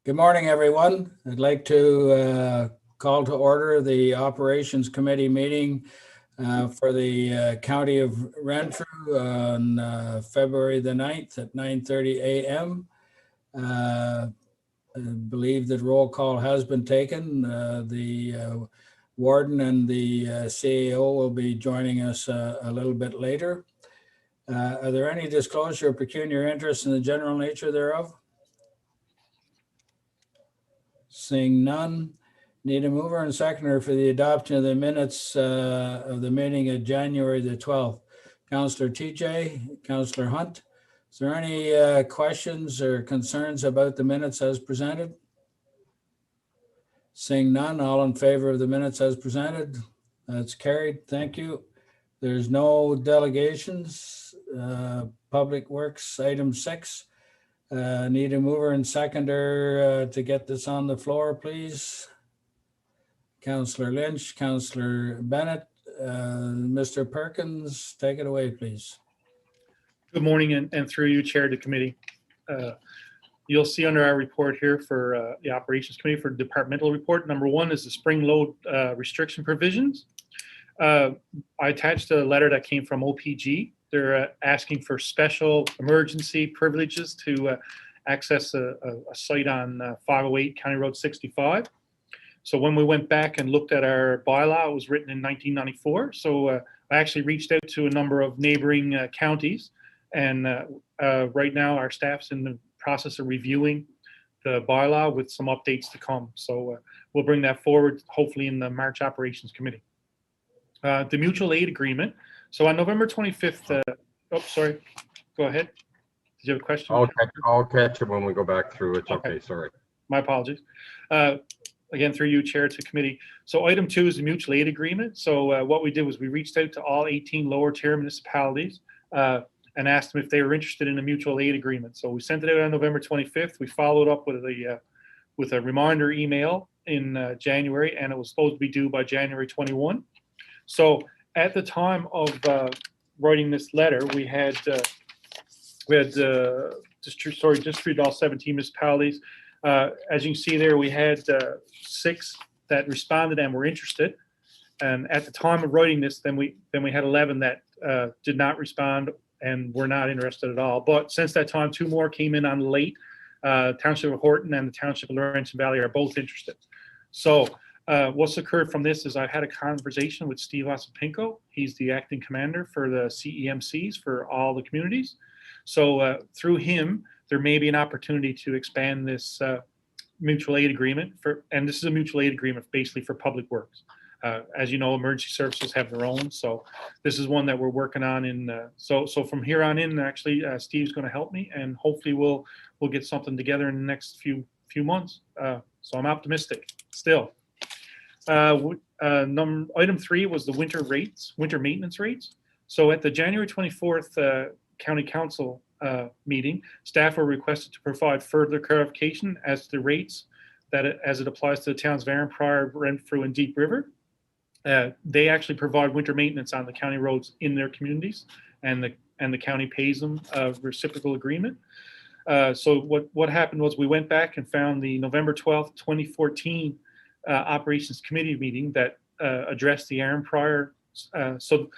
Good morning, everyone. I'd like to call to order the Operations Committee meeting for the County of Renfrew on February the 9th at 9:30 a.m. I believe that roll call has been taken. The warden and the CAO will be joining us a little bit later. Are there any disclosure of pecuniary interest in the general nature thereof? Seeing none, need a mover and seconder for the adoption of the minutes of the meeting of January the 12th. Councillor TJ, Councillor Hunt, is there any questions or concerns about the minutes as presented? Seeing none, all in favor of the minutes as presented? That's carried. Thank you. There's no delegations. Public Works, item 6. Need a mover and seconder to get this on the floor, please. Councillor Lynch, Councillor Bennett, Mr. Perkins, take it away, please. Good morning, and through you, Chair of the committee. You'll see under our report here for the Operations Committee for departmental report, number 1 is the spring load restriction provisions. I attached a letter that came from OPG. They're asking for special emergency privileges to access a site on 508 County Road 65. So when we went back and looked at our bylaw, it was written in 1994. So I actually reached out to a number of neighboring counties, and right now our staff's in the process of reviewing the bylaw with some updates to come. So we'll bring that forward hopefully in the March Operations Committee. The mutual aid agreement. So on November 25th, oh, sorry, go ahead. Did you have a question? I'll catch it when we go back through. It's okay, sorry. My apologies. Again, through you, Chair, to committee. So item 2 is the mutual aid agreement. So what we did was we reached out to all 18 lower tier municipalities and asked them if they were interested in a mutual aid agreement. So we sent it out on November 25th. We followed up with a reminder email in January, and it was supposed to be due by January 21. So at the time of writing this letter, we had distributed all 17 municipalities. As you can see there, we had 6 that responded and were interested. And at the time of writing this, then we had 11 that did not respond and were not interested at all. But since that time, 2 more came in on late. Township of Horton and the Township of Laurentian Valley are both interested. So what's occurred from this is I've had a conversation with Steve Osipinko. He's the acting commander for the CEMCs for all the communities. So through him, there may be an opportunity to expand this mutual aid agreement and this is a mutual aid agreement basically for public works. As you know, emergency services have their own. So this is one that we're working on so from here on in, actually, Steve's going to help me, and hopefully we'll get something together in the next few months. So I'm optimistic still. Item 3 was the winter maintenance rates. So at the January 24th County Council meeting, staff were requested to provide further clarification as to the rates as it applies to the towns of Renfrew, Renfrew, and Deep River. They actually provide winter maintenance on the county roads in their communities, and the county pays them a reciprocal agreement. So what happened was we went back and found the November 12th, 2014 Operations Committee meeting that addressed the Renfrew. So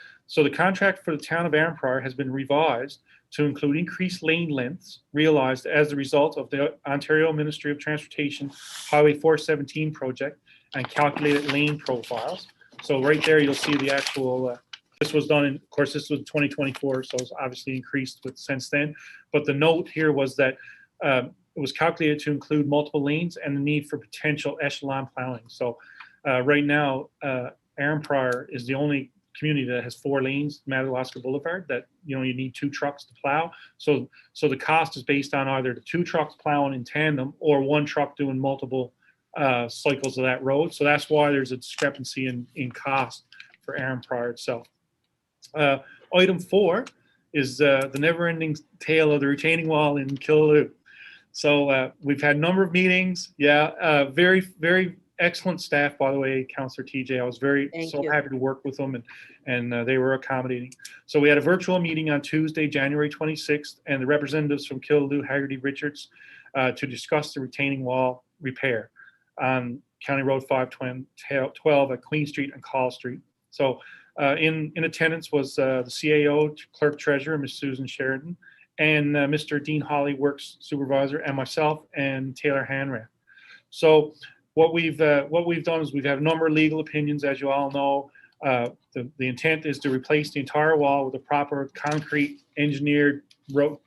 the contract for the town of Renfrew has been revised to include increased lane lengths realized as a result of the Ontario Ministry of Transportation Highway 417 project and calculated lane profiles. So right there, you'll see the actual, this was done of course, this was 2024, so it's obviously increased since then. But the note here was that it was calculated to include multiple lanes and the need for potential echelon plowing. So right now, Renfrew is the only community that has 4 lanes, Madawaska Boulevard, that you need 2 trucks to plow. So the cost is based on either the 2 trucks plowing in tandem or 1 truck doing multiple cycles of that road. So that's why there's a discrepancy in cost for Renfrew itself. Item 4 is the never-ending tale of the retaining wall in Killaloe. So we've had a number of meetings. Yeah, very, very excellent staff, by the way, Councillor TJ. I was happy to work with them, and they were accommodating. So we had a virtual meeting on Tuesday, January 26th, and the representatives from Killaloe, Haggerty, Richards, to discuss the retaining wall repair on County Road 512 at Queen Street and Call Street. So in attendance was the CAO, Clerk Treasurer, Ms. Susan Sheridan, and Mr. Dean Hawley, Works Supervisor, and myself and Taylor Hanrath. So what we've done is we've had a number of legal opinions, as you all know. The intent is to replace the entire wall with a proper concrete engineered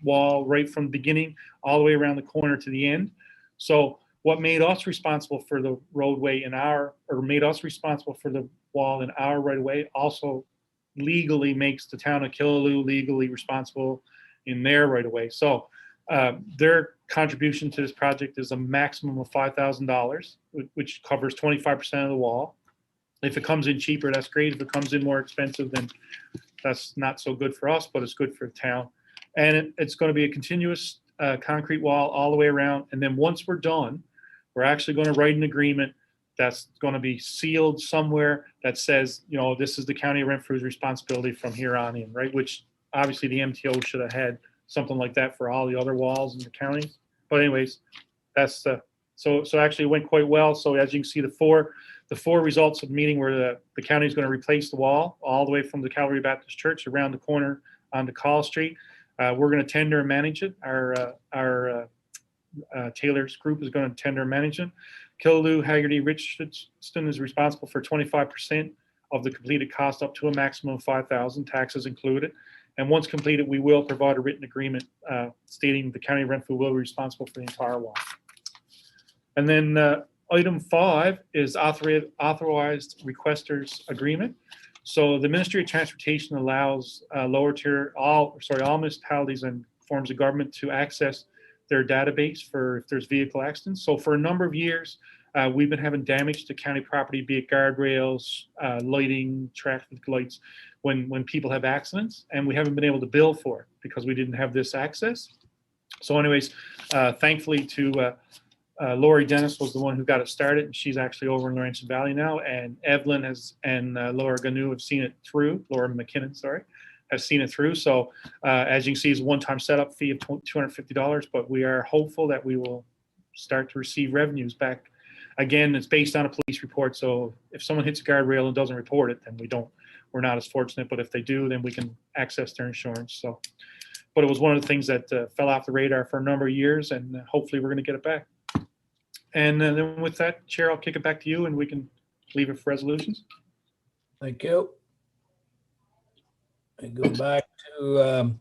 wall right from the beginning all the way around the corner to the end. So what made us responsible for the roadway made us responsible for the wall in our right of way also legally makes the town of Killaloe legally responsible in their right of way. So their contribution to this project is a maximum of $5,000, which covers 25% of the wall. If it comes in cheaper, that's great. If it comes in more expensive, then that's not so good for us, but it's good for the town. And it's going to be a continuous concrete wall all the way around. And then once we're done, we're actually going to write an agreement that's going to be sealed somewhere that says, you know, this is the County of Renfrew's responsibility from here on in, right? Which obviously the MTO should have had something like that for all the other walls in the county. But anyways, that's so actually it went quite well. So as you can see, the four results of the meeting were the county is going to replace the wall all the way from the Calvary Baptist Church around the corner onto Call Street. We're going to tender and manage it. Our Taylor's group is going to tender and manage it. Killaloe, Haggerty, Richardson is responsible for 25% of the completed cost up to a maximum of $5,000, taxes included. And once completed, we will provide a written agreement stating the County of Renfrew will be responsible for the entire wall. And then item 5 is authorized requesters agreement. So the Ministry of Transportation allows all municipalities and forms of government to access their database for if there's vehicle accidents. So for a number of years, we've been having damage to county property, be it guardrails, lighting, traffic lights, when people have accidents, and we haven't been able to bill for it because we didn't have this access. So anyways, thankfully to Lori Dennis was the one who got it started, and she's actually over in Laurentian Valley now, and Evelyn and Laura Ganu have seen it through, Laura McKinnon, sorry, has seen it through. So as you can see, it's a one-time setup fee of $250, but we are hopeful that we will start to receive revenues back. Again, it's based on a police report, so if someone hits a guardrail and doesn't report it, then we're not as fortunate, but if they do, then we can access their insurance. So, but it was one of the things that fell off the radar for a number of years, and hopefully we're going to get it back. And then with that, Chair, I'll kick it back to you, and we can leave it for resolutions. Thank you. I go back to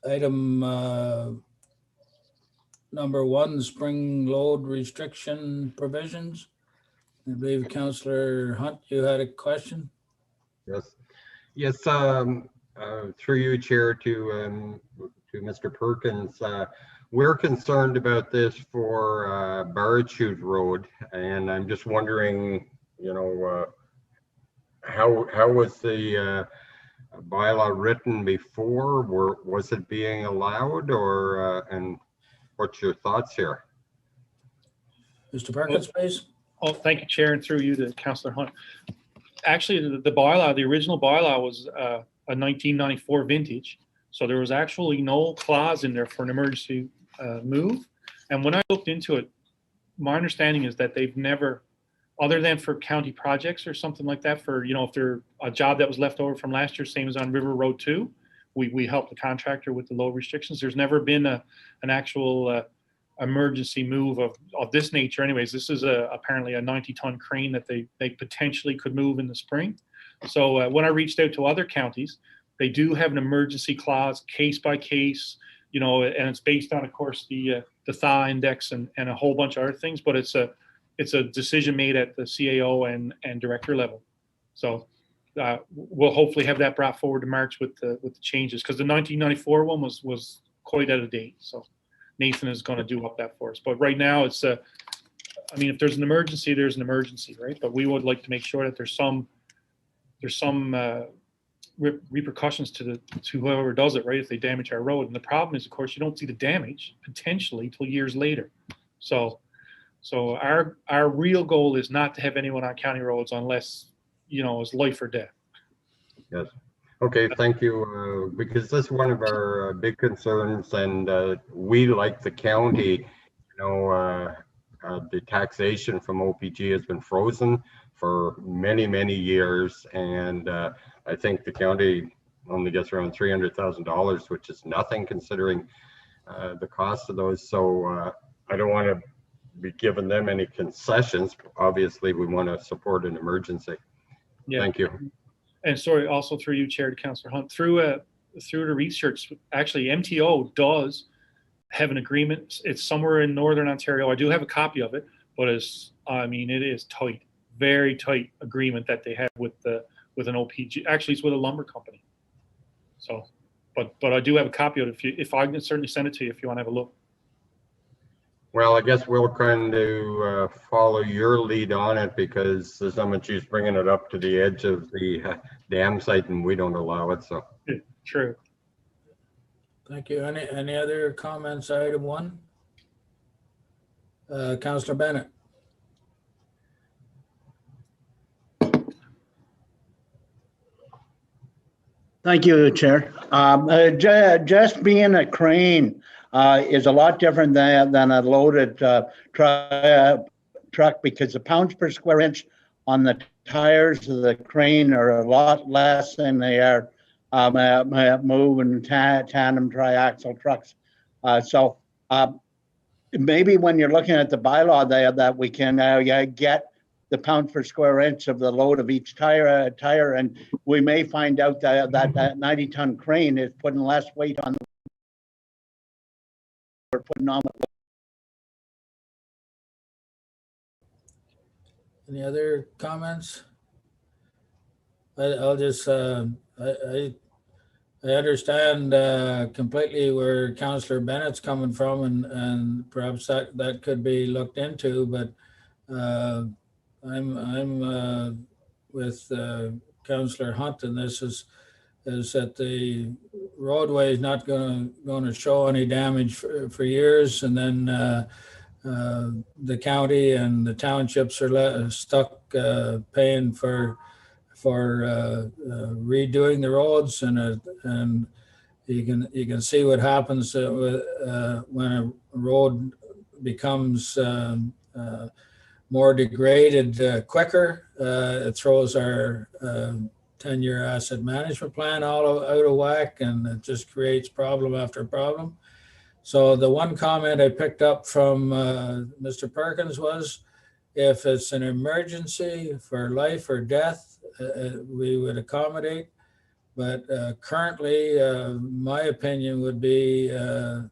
item number 1, spring load restriction provisions. I believe Councillor Hunt, you had a question? Yes. Through you, Chair, to Mr. Perkins. We're concerned about this for Barrett Chute Road, and I'm just wondering, you know, how was the bylaw written before? Was it being allowed, or and what's your thoughts here? Mr. Perkins, please. Oh, thank you, Chair, and through you to Councillor Hunt. Actually, the bylaw, the original bylaw was a 1994 vintage, so there was actually no clause in there for an emergency move. And when I looked into it, my understanding is that they've never, other than for county projects or something like that, for, you know, if they're a job that was left over from last year, same as on River Road 2, we helped the contractor with the load restrictions. There's never been an actual emergency move of this nature. Anyways, this is apparently a 90-ton crane that they potentially could move in the spring. So when I reached out to other counties, they do have an emergency clause, case by case, you know, and it's based on, of course, the thaw index and a whole bunch of other things. But it's a decision made at the CAO and director level. So we'll hopefully have that brought forward to March with the changes, because the 1994 one was quite out of date. So Nathan is going to do up that for us. But right now it's I mean, if there's an emergency, there's an emergency, right? But we would like to make sure that there's some repercussions to whoever does it, right? If they damage our road. And the problem is, of course, you don't see the damage potentially till years later. So our real goal is not to have anyone on county roads unless, you know, it's life or death. Yes. Okay, thank you. Because this is one of our big concerns, and we, like the county, the taxation from OPG has been frozen for many, many years, and I think the county only gets around $300,000, which is nothing considering the cost of those. So I don't want to be giving them any concessions. Obviously, we want to support an emergency. Yeah. Thank you. And sorry, also through you, Chair, to Councillor Hunt, through the research, actually MTO does have an agreement. It's somewhere in Northern Ontario. I do have a copy of it, but it is tight, very tight agreement that they have with an OPG. Actually, it's with a lumber company. So, but I do have a copy of it. If I can certainly send it to you if you want to have a look. Well, I guess we'll kind of follow your lead on it, because there's not much use bringing it up to the edge of the dam site and we don't allow it. So True. Thank you. Any other comments, item 1? Councillor Bennett. Thank you, Chair. Just being a crane is a lot different than a loaded truck, because the pounds per square inch on the tires of the crane are a lot less than they are moving tandem triaxle trucks. So maybe when you're looking at the bylaw there, that we can get the pound per square inch of the load of each tire, and we may find out that 90-ton crane is putting less weight on we're putting on. Any other comments? I'll just I understand completely where Councillor Bennett's coming from, and perhaps that could be looked into, but I'm with Councillor Hunt, and this is that the roadway is not going to show any damage for years, and then the county and the townships are stuck paying for redoing the roads, and you can see what happens when a road becomes more degraded quicker. It throws our 10-year asset management plan all out of whack, and it just creates problem after problem. So the one comment I picked up from Mr. Perkins was, if it's an emergency for life or death, we would accommodate. But currently, my opinion would be the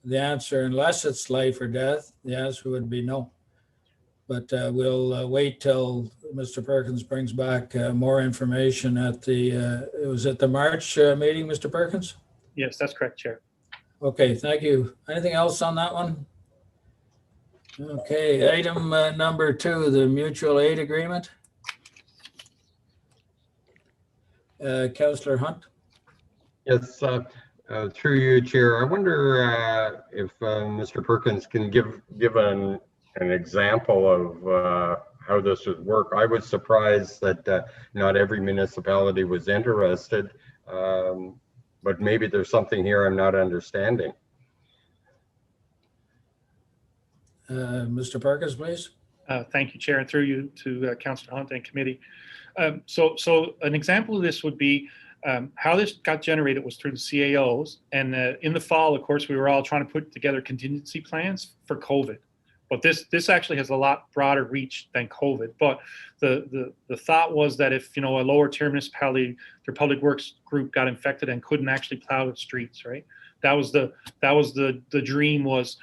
answer, unless it's life or death, the answer would be no. But we'll wait till Mr. Perkins brings back more information at it was at the March meeting, Mr. Perkins? Yes, that's correct, Chair. Okay, thank you. Anything else on that one? Okay, item number 2, the mutual aid agreement. Councillor Hunt. yes, through you, Chair. I wonder if Mr. Perkins can give an example of how this would work. I was surprised that not every municipality was interested, but maybe there's something here I'm not understanding. Mr. Perkins, please. Thank you, Chair, and through you to Councillor Hunt and committee. So an example of this would be how this got generated was through the CAOs, and in the fall, of course, we were all trying to put together contingency plans for COVID. But this actually has a lot broader reach than COVID. But the thought was that if a lower tier municipality, their public works group got infected and couldn't actually plow the streets, right? That was the dream was,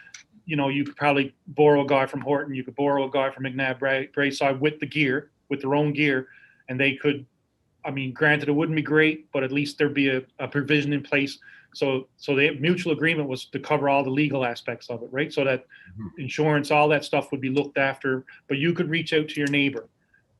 you could probably borrow a guy from Horton, you could borrow a guy from McNabb Braeside with their own gear, and they could. I mean, granted, it wouldn't be great, but at least there'd be a provision in place. So the mutual agreement was to cover all the legal aspects of it, right? So that insurance, all that stuff would be looked after, but you could reach out to your neighbor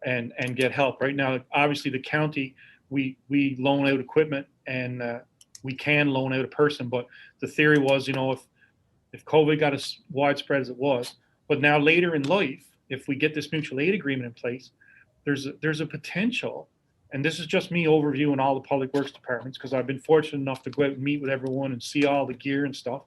and get help. Right now, obviously the county, we loan out equipment, and we can loan out a person, but the theory was, if COVID got as widespread as it was, but now later in life, if we get this mutual aid agreement in place, there's a potential and this is just me overviewing all the public works departments because I've been fortunate enough to go out and meet with everyone and see all the gear and stuff.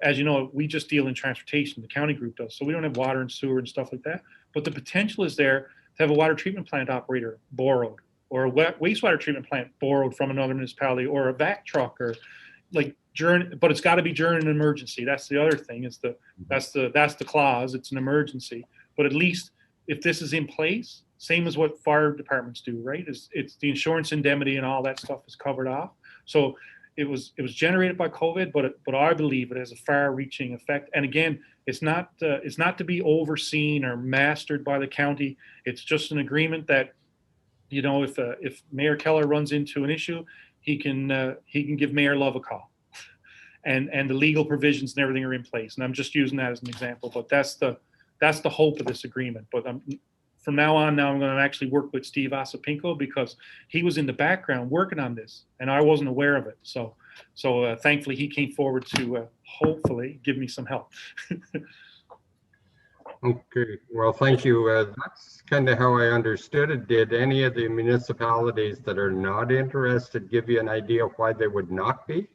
As you know, we just deal in transportation, the county group does, so we don't have water and sewer and stuff like that. But the potential is there to have a water treatment plant operator borrowed, or a wastewater treatment plant borrowed from another municipality, or a vac truck, or like during, but it's got to be during an emergency. That's the other thing, is that's the clause. It's an emergency. But at least if this is in place, same as what fire departments do, right? It's the insurance indemnity and all that stuff is covered off. So it was generated by COVID, but I believe it has a far-reaching effect. And again, it's not to be overseen or mastered by the county. It's just an agreement that, you know, if Mayor Keller runs into an issue, he can give Mayor Love a call, and the legal provisions and everything are in place. And I'm just using that as an example, but that's the hope of this agreement. But from now on, I'm going to actually work with Steve Asapinko, because he was in the background working on this and I wasn't aware of it. So thankfully he came forward to hopefully give me some help. Okay, well, thank you. That's kind of how I understood it. Did any of the municipalities that are not interested give you an idea of why they would not be?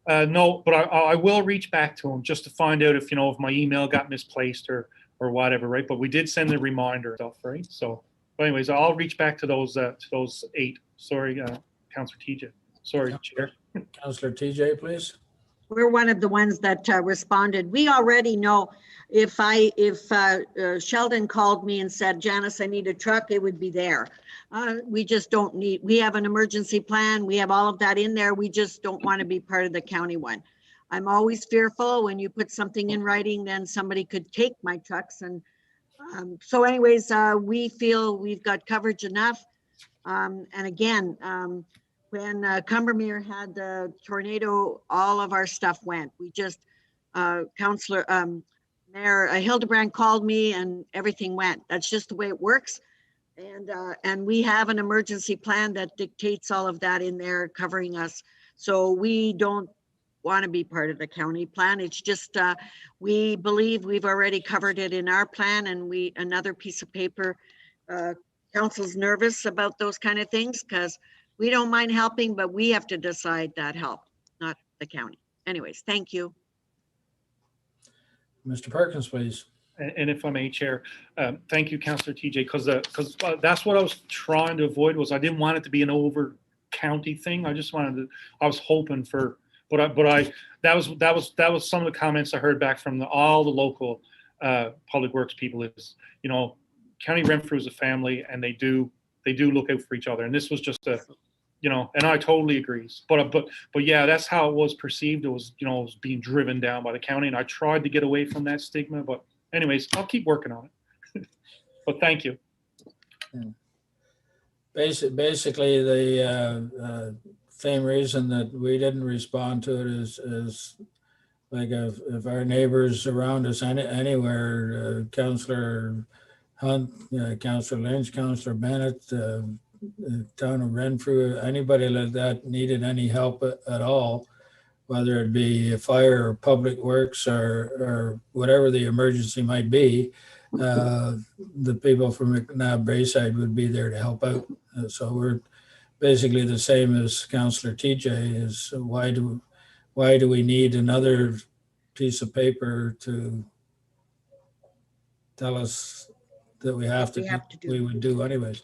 No, but I will reach back to him just to find out if, you know, if my email got misplaced or whatever, right? But we did send the reminder stuff, right? So, but anyways, I'll reach back to those 8. Sorry, Councillor TJ. Sorry, Chair. Councillor TJ, please. We're one of the ones that responded. We already know if Sheldon called me and said, Janice, I need a truck, it would be there. We just don't need, we have an emergency plan. We have all of that in there. We just don't want to be part of the county one. I'm always fearful when you put something in writing, then somebody could take my trucks. And so anyways, we feel we've got coverage enough. And again, when Cumbermere had the tornado, all of our stuff went. We just, Mayor Hildebrand called me and everything went. That's just the way it works. And we have an emergency plan that dictates all of that in there covering us. So we don't want to be part of the county plan. It's just, we believe we've already covered it in our plan, and another piece of paper, council's nervous about those kind of things because we don't mind helping, but we have to decide that help, not the county. Anyways, thank you. Mr. Perkins, please. And if I may, Chair, thank you, Councillor TJ, because that's what I was trying to avoid. Was I didn't want it to be an over county thing. I just wanted to. I was hoping for, that was some of the comments I heard back from all the local public works people. Is, you know, County Renfrew is a family, and they do look out for each other. And this was just a, you know, and I totally agree. But yeah, that's how it was perceived. It was, you know, it was being driven down by the county, and I tried to get away from that stigma. But anyways, I'll keep working on it. But thank you. Basically, the same reason that we didn't respond to it is like if our neighbors around us anywhere, Councillor Hunt, Councillor Lynch, Councillor Bennett, town of Renfrew, anybody like that needed any help at all, whether it be fire or public works or whatever the emergency might be, the people from McNabb Bayside would be there to help out. So we're basically the same as Councillor TJ. Is why do we need another piece of paper to tell us that we have to do. We would do anyways.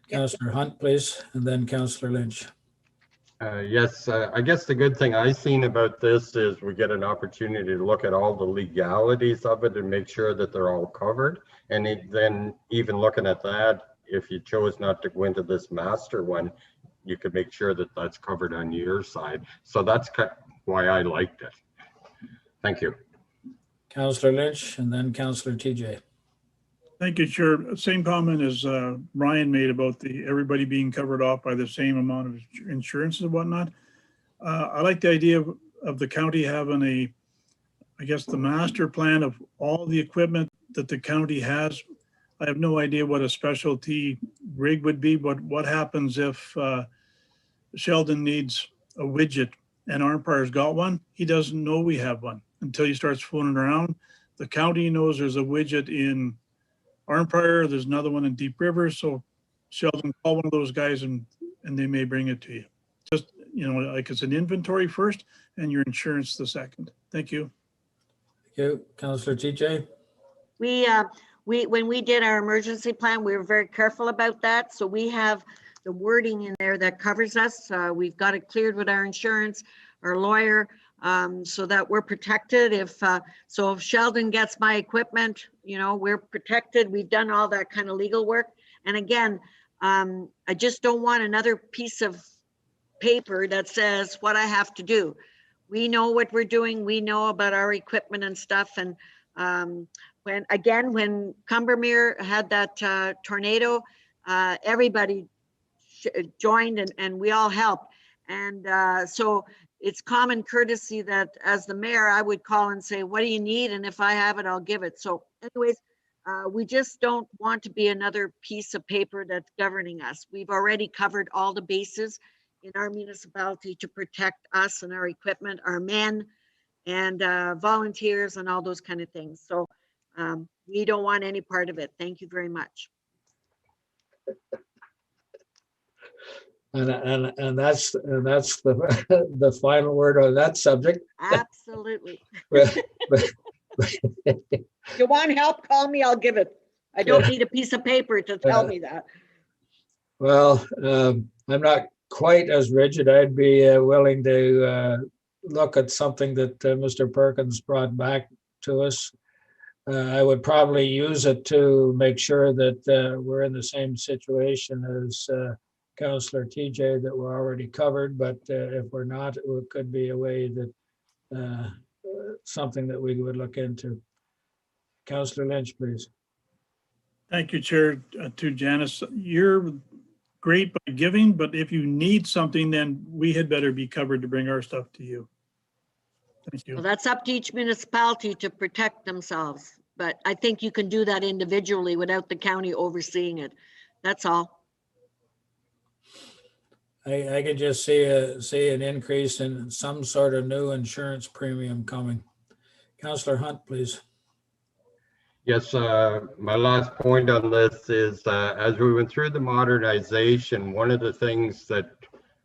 Yep. Councillor Hunt, please, and then Councillor Lynch. Yes, I guess the good thing I've seen about this is we get an opportunity to look at all the legalities of it and make sure that they're all covered. And then even looking at that, if you chose not to go into this master one, you could make sure that that's covered on your side. So that's why I liked it. Thank you. Councillor Lynch and then Councillor TJ. Thank you, Chair. Same comment as Ryan made about everybody being covered off by the same amount of insurance and whatnot. I like the idea of the county having I guess the master plan of all the equipment that the county has. I have no idea what a specialty rig would be, but what happens if Sheldon needs a widget and Armpire's got one? He doesn't know we have one until he starts phoning around. The county knows there's a widget in Armpire, there's another one in Deep River. So Sheldon, call one of those guys and they may bring it to you. Just, like it's an inventory first and your insurance the second. Thank you. Thank you. Councillor TJ? When we did our emergency plan, we were very careful about that. So we have the wording in there that covers us. We've got it cleared with our insurance, our lawyer, so that we're protected. If Sheldon gets my equipment, we're protected. We've done all that kind of legal work. And again, I just don't want another piece of paper that says what I have to do. We know what we're doing. We know about our equipment and stuff. And when Cumbermere had that tornado, everybody joined and we all helped. And so it's common courtesy that as the mayor, I would call and say, what do you need? And if I have it, I'll give it. So anyways, we just don't want to be another piece of paper that's governing us. We've already covered all the bases in our municipality to protect us and our equipment, our men and volunteers and all those kind of things. So we don't want any part of it. Thank you very much. And that's the final word on that subject. Absolutely. But- If you want help, call me, I'll give it. I don't need a piece of paper to tell me that. Well, I'm not quite as rigid. I'd be willing to look at something that Mr. Perkins brought back to us. I would probably use it to make sure that we're in the same situation as Councillor TJ, that we're already covered, but if we're not, it could be a way that something that we would look into. Councillor Lynch, please. Thank you, Chair. To Janice, you're great by giving, but if you need something, then we had better be covered to bring our stuff to you. Thank you. Well, that's up to each municipality to protect themselves, but I think you can do that individually without the county overseeing it. That's all. I could just see an increase in some sort of new insurance premium coming. Councillor Hunt, please. Yes, my last point on this is as we went through the modernization, one of the things that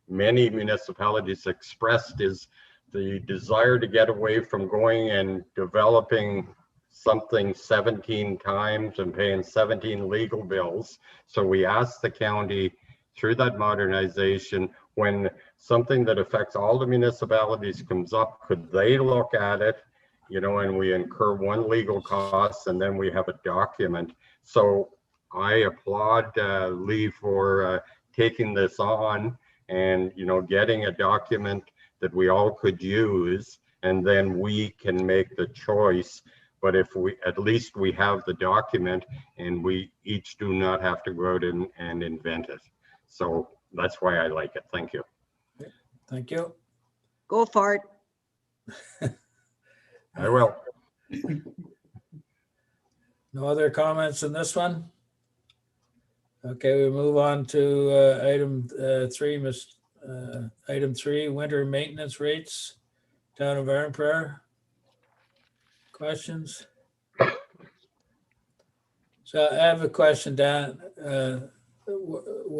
many municipalities expressed is the desire to get away from going and developing something 17 times and paying 17 legal bills. So we asked the county through that modernization, when something that affects all the municipalities comes up, could they look at it, and we incur one legal cost and then we have a document. So I applaud Lee for taking this on and, getting a document that we all could use, and then we can make the choice. But if we, at least we have the document and we each do not have to go out and invent it. So that's why I like it. Thank you. Thank you. Go for it. I will. No other comments on this one? Okay, we move on to item 3, item 3, winter maintenance rates, town of Renfrew. Questions? So I have a question, Dan.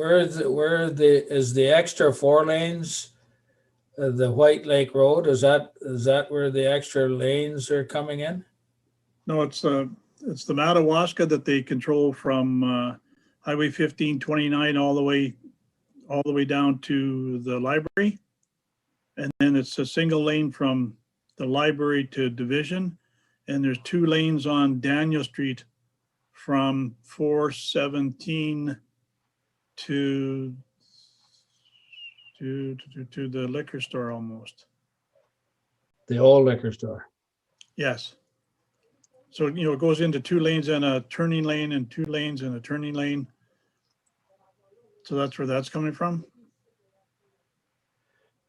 Is the extra 4 lanes the White Lake Road? Is that where the extra lanes are coming in? No, it's the Madawaska that they control from Highway 1529 all the way down to the library. And then it's a single lane from the library to Division. And there's 2 lanes on Daniel Street from 417 to the liquor store almost. The old liquor store. Yes. So, it goes into 2 lanes and a turning lane and 2 lanes and a turning lane. So that's where that's coming from.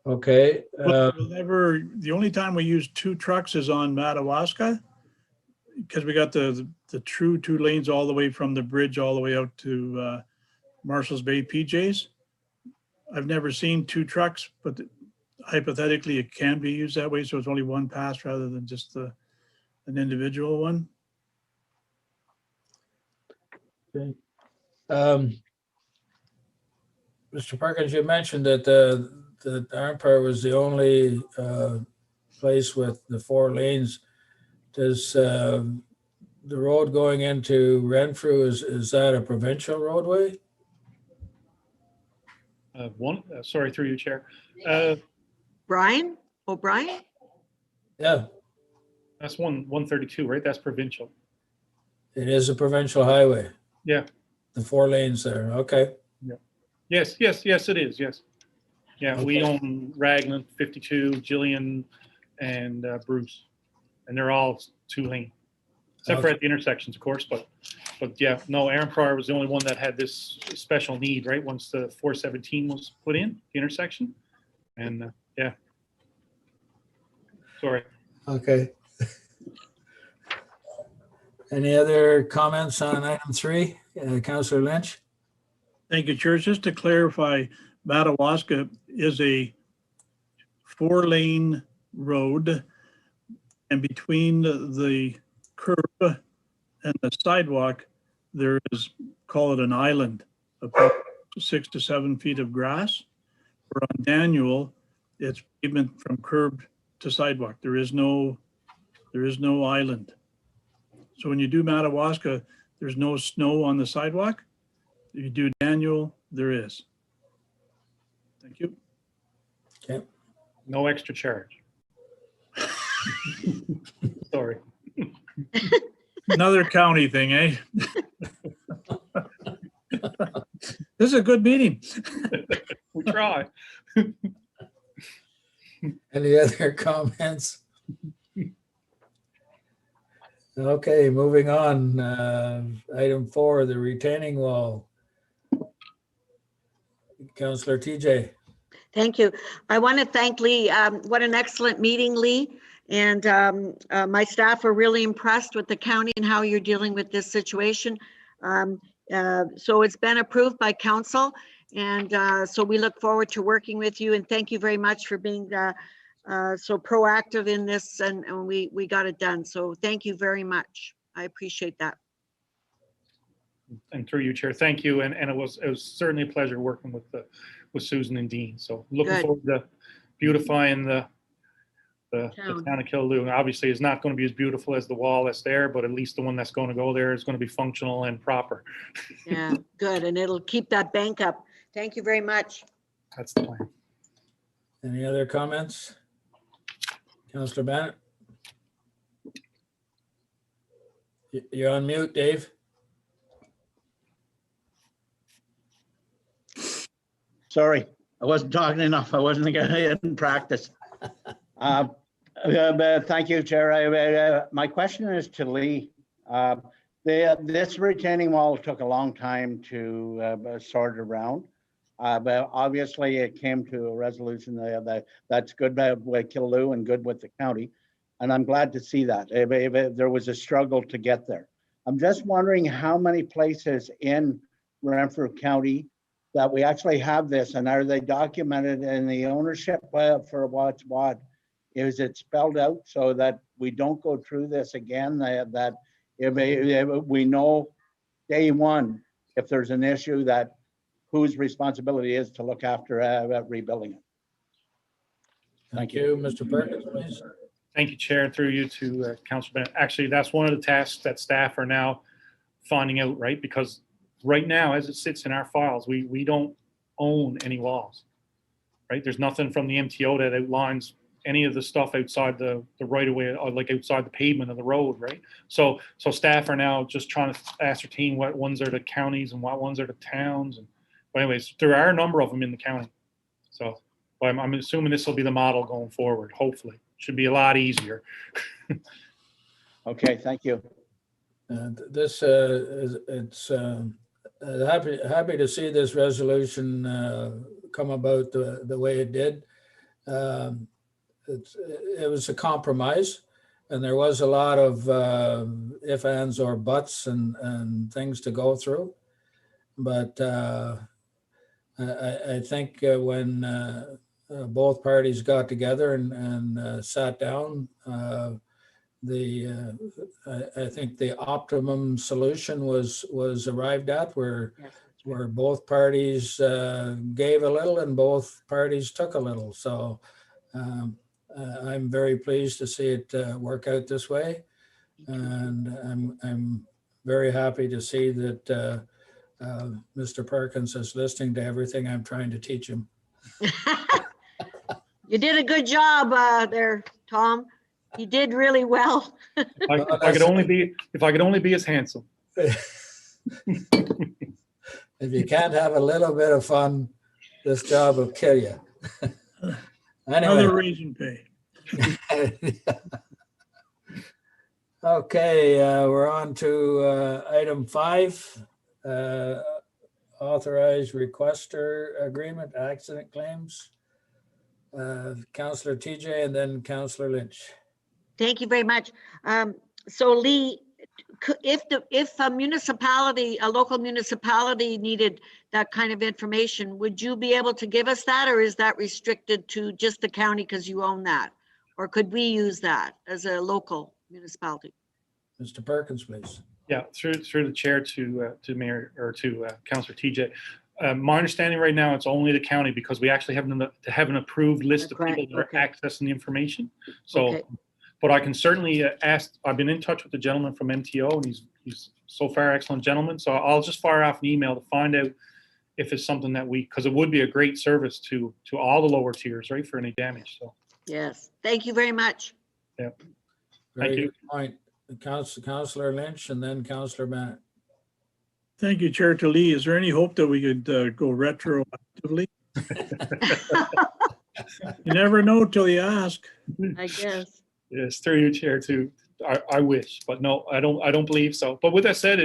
Okay. The only time we use 2 trucks is on Madawaska, because we got the true 2 lanes all the way from the bridge all the way out to Marshall's Bay PJs. I've never seen 2 trucks, but hypothetically it can be used that way. So it's only 1 pass rather than just an individual one. Okay. Mr. Perkins, you mentioned that the Empire was the only place with the 4 lanes. Does the road going into Renfrew, is that a provincial roadway? Sorry, through you, Chair. Brian O'Brien? Yeah, That's 132, right? That's provincial. it is a provincial highway. Yeah. The 4 lanes there. Okay. Yes, it is. Yes. Yeah, we Okay. own Raglan, 52, Jillian, and Bruce, and they're all 2-lane, except for Okay. at the intersections, of course. But yeah, no, Aaron Pryor was the only one that had this special need, right? Once the 417 was put in the intersection, and yeah. Sorry. Okay. Any other comments on item 3? Councillor Lynch? Thank you, Chair. Just to clarify, Madawaska is a 4-lane road, and between the curb and the sidewalk, there is, call it an island, about 6 to 7 feet of grass. Where on Daniel, it's pavement from curb to sidewalk. There is no island. So when you do Madawaska, there's no snow on the sidewalk. If you do Daniel, there is. Thank you. Okay. No extra charge. Sorry. Another county thing, eh? This is a good meeting. We try. Any other comments? Okay, moving on. Item 4, the retaining wall. Councillor TJ. Thank you. I want to thank Lee. What an excellent meeting, Lee. And my staff are really impressed with the county and how you're dealing with this situation. So it's been approved by council. And so we look forward to working with you. And thank you very much for being so proactive in this. And we got it done. So thank you very much. I appreciate that. And through you, Chair, thank you. And it was certainly a pleasure working with Susan and Dean. So looking Good. forward to beautifying the Town. town of Killaloe. Obviously, it's not going to be as beautiful as the wall that's there, but at least the one that's going to go there is going to be functional and proper. Yeah, good. And it'll keep that bank up. Thank you very much. That's the plan. Any other comments? Councillor Bennett? You're on mute, Dave. Sorry, I wasn't talking enough. I wasn't in practice. Thank you, Chair. My question is to Lee. This retaining wall took a long time to sort around, but obviously it came to a resolution that's good with Killaloe and good with the county, and I'm glad to see that. There was a struggle to get there. I'm just wondering how many places in Renfrew County that we actually have this, and are they documented in the ownership for what's what? Is it spelled out so that we don't go through this again? That if we know day one, if there's an issue, that whose responsibility is to look after rebuilding it. Thank you. Mr. Perkins, please. Thank you, Chair, and through you to Councilor Bennett. Actually, that's one of the tasks that staff are now finding out, right? Because right now, as it sits in our files, we don't own any walls, right? There's nothing from the MTO that outlines any of the stuff outside the right of way, or like outside the pavement of the road, right? So staff are now just trying to ascertain what ones are the counties and what ones are the towns. And but anyways, there are a number of them in the county. So but I'm assuming this will be the model going forward. Hopefully, should be a lot easier. Okay, thank you. This it's happy to see this resolution come about the way it did. It was a compromise, and there was a lot of ifs, ands, or buts and things to go through. But I think when both parties got together and sat down, I think the optimum solution was arrived at, where where both parties gave a little and both parties took a little. So I'm very pleased to see it work out this way. And I'm very happy to see that Mr. Perkins is listening to everything I'm trying to teach him. You did a good job there, Tom. You did really well. If I could only be as handsome. If you can't have a little bit of fun, this job will kill you. Another Anyway, raise in pay. okay, we're on to item 5, authorized requester agreement, accident claims. Councillor TJ and then Councillor Lynch. Thank you very much. So Lee, if a municipality, a local municipality needed that kind of information, would you be able to give us that, or is that restricted to just the county because you own that? Or could we use that as a local municipality? Mr. Perkins, please. Yeah, through the chair to Mayor or to Councillor TJ. My understanding right now, it's only the county because we actually have an approved list of people that are accessing the information. So, Okay. but I can certainly ask. I've been in touch with the gentleman from MTO, and he's so far excellent gentleman. So I'll just fire off an email to find out if it's something that because it would be a great service to all the lower tiers, right, for any damage. So Yes, thank you very much. yeah, Very you. good point. Councillor Lynch and then Councillor Bennett. Thank you, Chair to Lee. Is there any hope that we could go retroactively? You never know till you ask. I guess. Yes, through your chair too. I wish, but no, I don't believe so. But with that said,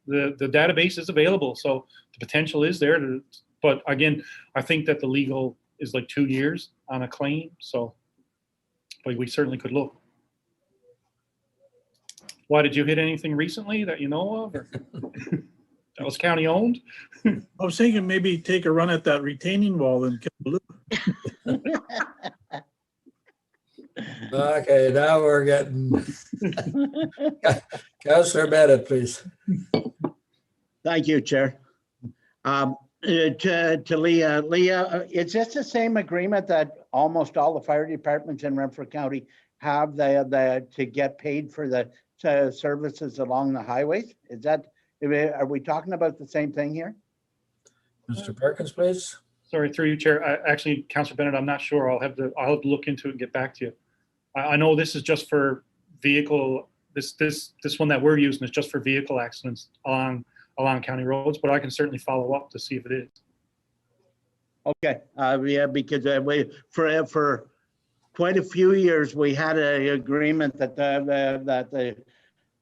the database is available, so the potential is there. But again, I think that the legal is like 2 years on a claim, so but we certainly could look. Why, did you hit anything recently that you know of? Or that was county owned? I was thinking maybe take a run at that retaining wall and kill blue. Okay, now we're getting. Councillor Bennett, please. Thank you, Chair. To Leah, is this the same agreement that almost all the fire departments in Renfrew County have to get paid for the services along the highways? Are we talking about the same thing here? Mr. Perkins, please. Sorry, through you, Chair. Actually, Councillor Bennett, I'm not sure. I'll have to look into it and get back to you. I know this is just for vehicle. This one that we're using is just for vehicle accidents along county roads, but I can certainly follow up to see if it is. Okay, yeah, because for quite a few years we had an agreement that the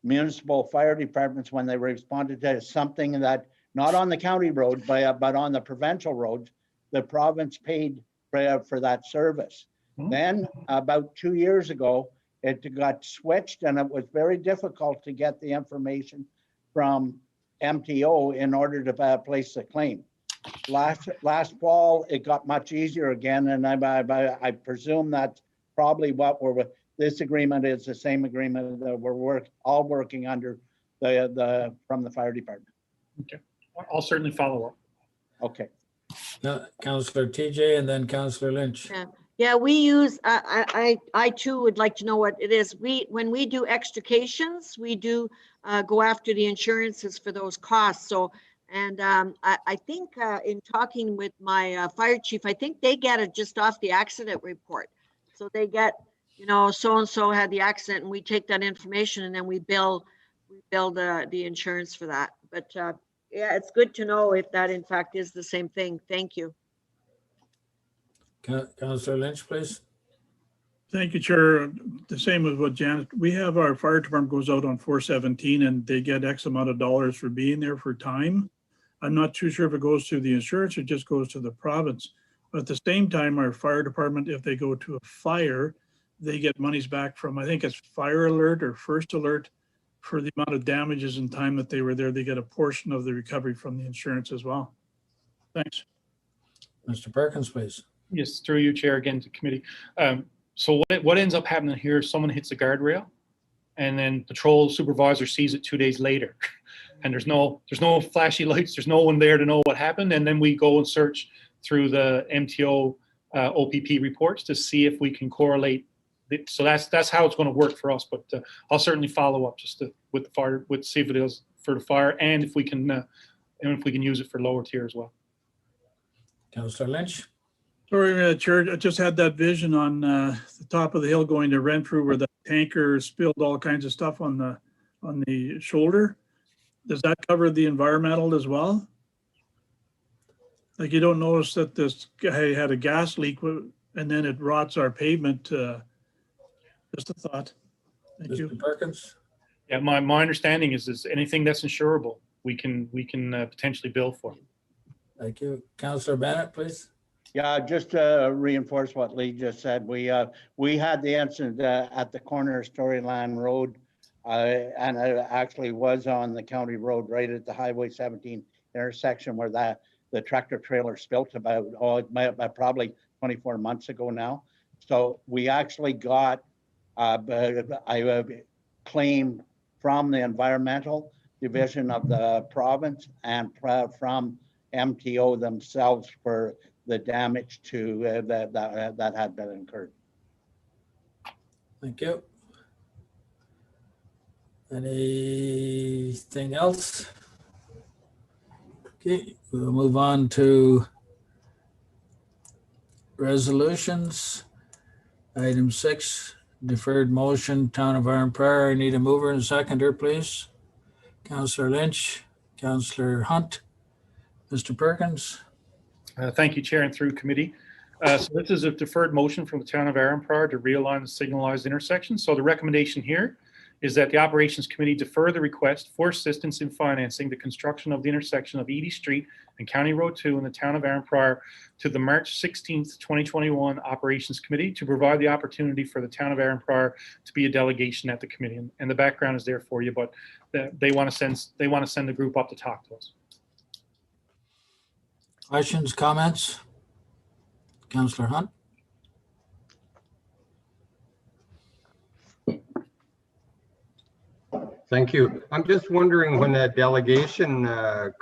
municipal fire departments, when they responded to something that not on the county road but on the provincial roads, the province paid for that service. Then about 2 years ago, it got switched, and it was very difficult to get the information from MTO in order to place the claim. Last fall, it got much easier again, and I presume that's probably what this agreement is the same agreement that we're all working under from the fire department. Okay, I'll certainly follow up. Okay. Councillor TJ and then Councillor Lynch. Yeah, we use, I too would like to know what it is. When we do extrications, we do go after the insurances for those costs. So, and I think in talking with my fire chief, I think they get it just off the accident report. So they get, so-and-so had the accident, and we take that information and then we bill the insurance for that. But yeah, it's good to know if that in fact is the same thing. Thank you. Councillor Lynch, please. Thank you, Chair. The same as what Janet, we have our fire department goes out on 417 and they get X amount of dollars for being there for time. I'm not too sure if it goes to the insurance or just goes to the province. But at the same time, our fire department, if they go to a fire, they get monies back from, I think it's Fire Alert or First Alert, for the amount of damages and time that they were there. They get a portion of the recovery from the insurance as well. Thanks. Mr. Perkins, please. Yes, through you, Chair, again to committee. So what ends up happening here, someone hits a guardrail and then patrol supervisor sees it 2 days later. and there's no flashy lights, there's no one there to know what happened, and then we go and search through the MTO OPP reports to see if we can correlate. So that's how it's going to work for us. But I'll certainly follow up just with the fire, with see if it is for the fire, and if we can use it for lower tier as well. Councillor Lynch. Sorry, Chair, I just had that vision on the top of the hill going to Renfrew where the tanker spilled all kinds of stuff on the shoulder. Does that cover the environmental as well? Like you don't notice that this guy had a gas leak and then it rots our pavement. Just a thought. Thank you. Mr. Perkins. Yeah, my understanding is anything that's insurable, we can potentially bill for. Thank you. Councillor Bennett, please. Yeah, just to reinforce what Lee just said, we had the incident at the corner of Storyland Road, and it actually was on the county road right at the Highway 17 intersection where the tractor trailer spilt about probably 24 months ago now. So we actually got a claim from the environmental division of the province and from MTO themselves for the damage to that had been incurred. Thank you. Anything else? Okay, we'll move on to resolutions. Item 6, deferred motion, Town of Iron Prairie. I need a mover and a seconder, please. Councillor Lynch, Councillor Hunt, Mr. Perkins. Thank you, Chair, and through committee. So this is a deferred motion from the Town of Arranpar to realign the signalized intersection. So the recommendation here is that the Operations Committee defer the request for assistance in financing the construction of the intersection of Edie Street and County Road 2 in the Town of Arranpar to the March 16th, 2021 Operations Committee to provide the opportunity for the Town of Arranpar to be a delegation at the committee. And the background is there for you, but they want to send the group up to talk to us. Questions, comments? Councillor Hunt. Thank you. I'm just wondering when that delegation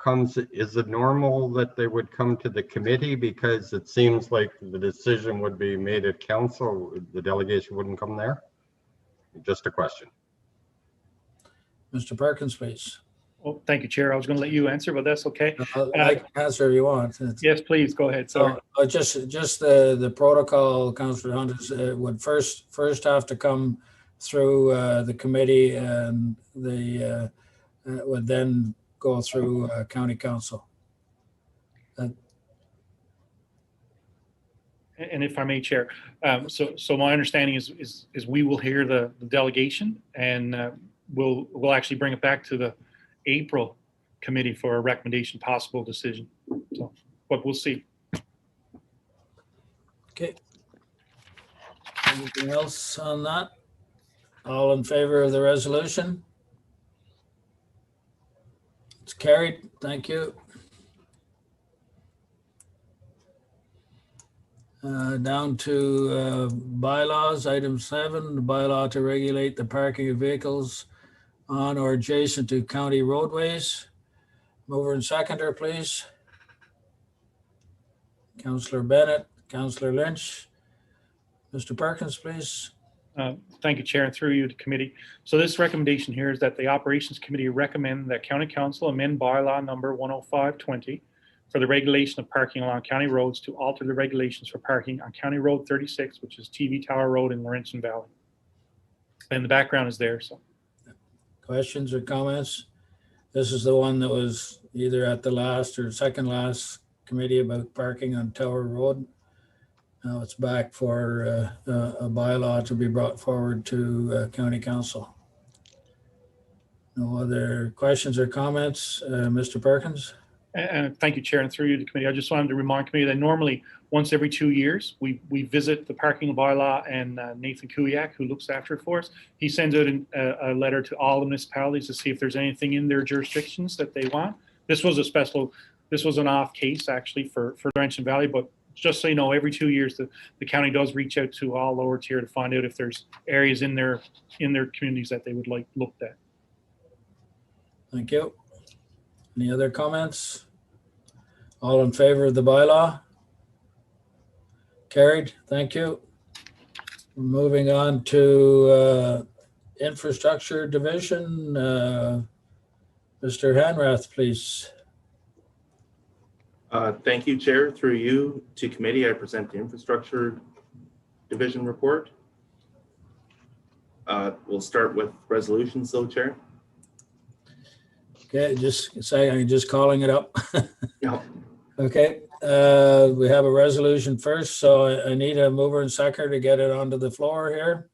comes, is it normal that they would come to the committee? Because it seems like the decision would be made at council, the delegation wouldn't come there? Just a question. Mr. Perkins, please. Well, thank you, Chair. I was going to let you answer, but that's okay. I can answer if you want. Yes, please, go ahead. Sorry. Just the protocol, Councillor Hunt, is would first have to come through the committee, and they would then go through county council. And if I may, Chair, so my understanding is we will hear the delegation, and we'll actually bring it back to the April committee for a recommendation, possible decision. So, but we'll see. Okay. Anything else on that? All in favor of the resolution? It's carried. Thank you. Down to bylaws, item 7, the bylaw to regulate the parking of vehicles on or adjacent to county roadways. Mover and seconder, please. Councillor Bennett, Councillor Lynch. Mr. Perkins, please. Thank you, Chair, and through you to committee. So this recommendation here is that the Operations Committee recommend that County Council amend bylaw number 10520 for the regulation of parking along county roads to alter the regulations for parking on County Road 36, which is TV Tower Road in Laurentian Valley. And the background is there. So, Questions or comments? This is the one that was either at the last or second last committee about parking on Tower Road. Now it's back for a bylaw to be brought forward to County Council. No other questions or comments? Mr. Perkins? and thank you, Chair, and through you to committee. I just wanted to remind committee that normally once every 2 years, we visit the parking bylaw, and Nathan Kuyak, who looks after it for us, he sends out a letter to all the municipalities to see if there's anything in their jurisdictions that they want. This was an off case actually for Laurentian Valley, but just so you know, every 2 years, the county does reach out to all lower tier to find out if there's areas in their communities that they would like looked at. Thank you. Any other comments? All in favor of the bylaw? Carried, thank you. We're moving on to Infrastructure Division. Mr. Hanrath, please. Thank you, Chair. Through you to committee, I present the Infrastructure Division report. We'll start with resolutions though, Chair. Okay, just say, I'm just calling it up. No. Okay, we have a resolution first, so I need a mover and seconder to get it onto the floor here.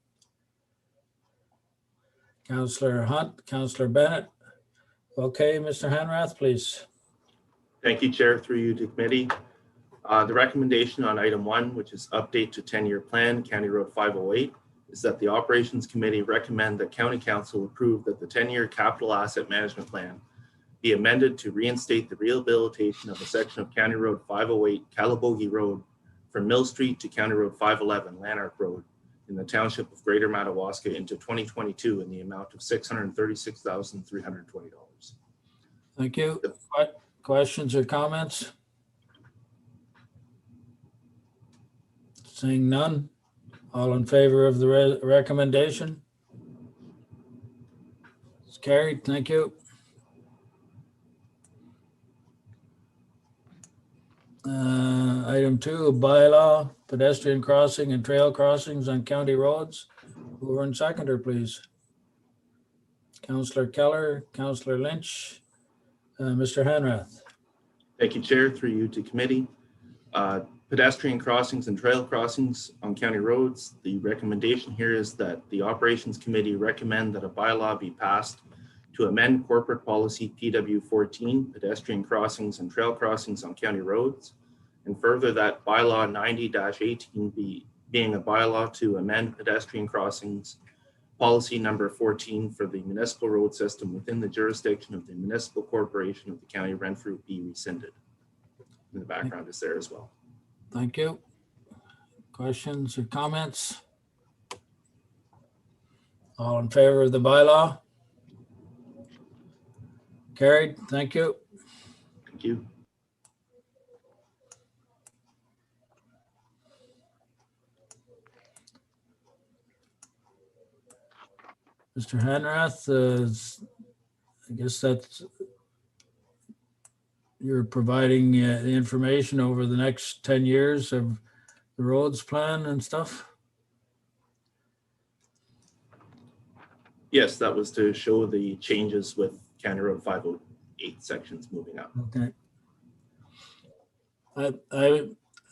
Councillor Hunt, Councillor Bennett. Okay, Mr. Hanrath, please. Thank you, Chair. Through you to committee. The recommendation on item 1, which is update to 10-year plan, County Road 508, is that the Operations Committee recommend that County Council approve that the 10-year capital asset management plan be amended to reinstate the rehabilitation of a section of County Road 508, Calabogie Road, from Mill Street to County Road 511, Lanark Road, in the Township of Greater Madawaska into 2022 in the amount of $636,320. Thank you. Questions or comments? Seeing none. All in favor of the recommendation? It's carried. Thank you. Item 2, bylaw, pedestrian crossing and trail crossings on county roads. Mover and seconder, please. Councillor Keller, Councillor Lynch, Mr. Hanrath. Thank you, Chair. Through you to committee. Pedestrian crossings and trail crossings on county roads. The recommendation here is that the Operations Committee recommend that a bylaw be passed to amend corporate policy PW 14, pedestrian crossings and trail crossings on county roads, and further that bylaw 90-18 being a bylaw to amend pedestrian crossings policy number 14 for the municipal road system within the jurisdiction of the municipal corporation of the county of Renfrew be rescinded. In the background is there as well. Thank you. Questions or comments? All in favor of the bylaw? Carried. Thank you. Thank you. Mr. Hanrath, I guess that's, you're providing the information over the next 10 years of the roads plan and stuff? Yes, that was to show the changes with County Road 508 sections moving up. Okay.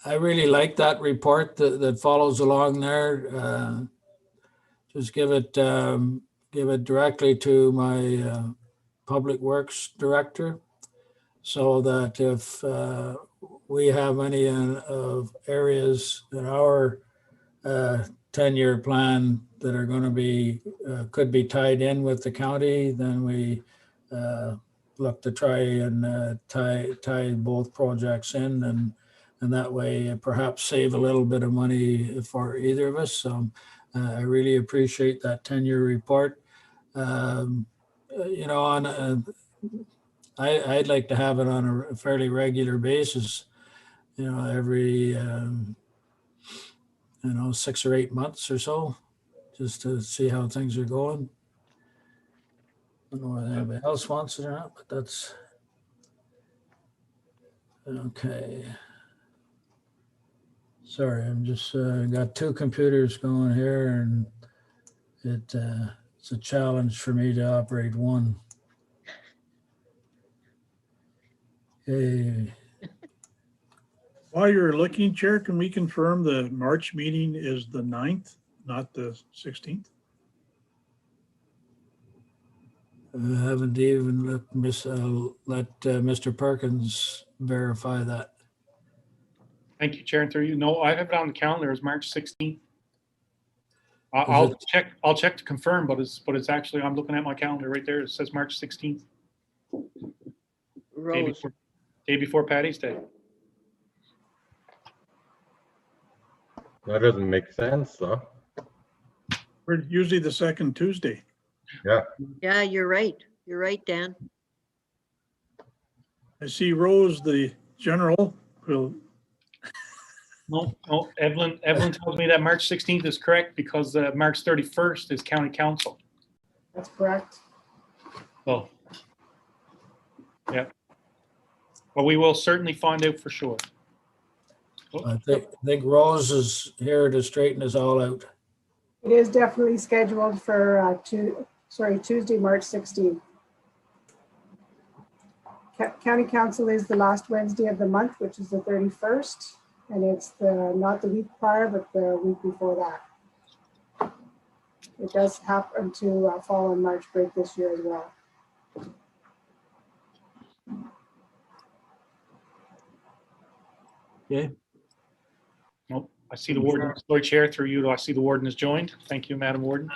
I really like that report that follows along there. Just give it directly to my Public Works Director, so that if we have any of areas in our 10-year plan that are going to be, could be tied in with the county, then we look to try and tie both projects in, and that way perhaps save a little bit of money for either of us. So I really appreciate that 10-year report. You know, I'd like to have it on a fairly regular basis, you know, every, you know, 6 or 8 months or so, just to see how things are going. I don't know whether anybody else wants it or not, but that's okay. Sorry, I'm just got 2 computers going here, and it's a challenge for me to operate one. Hey, While you're looking, Chair, can we confirm the March meeting is the 9th, not the 16th? I haven't even let Mr. Perkins verify that. Thank you, Chair. And through you. No, I have it on the calendar as March 16th. I'll check to confirm, but it's actually, I'm looking at my calendar right there. It says March 16th. Day before Patty's Day. That doesn't make sense, though. We're usually the second Tuesday. Yeah. Yeah, you're right. You're right, Dan. I see Rose, the general, will, No, Evelyn tells me that March 16th is correct because March 31st is county council. That's correct. Oh. Yeah. Well, we will certainly find out for sure. I think Rose is here to straighten us all out. It is definitely scheduled for Tuesday, March 16th. County Council is the last Wednesday of the month, which is the 31st, and it's not the week prior, but the week before that. It does happen to fall on March break this year as well. Okay. Nope. I see the warden, Lord Chair, through you. I see the warden is joined. Thank you, Madam Warden.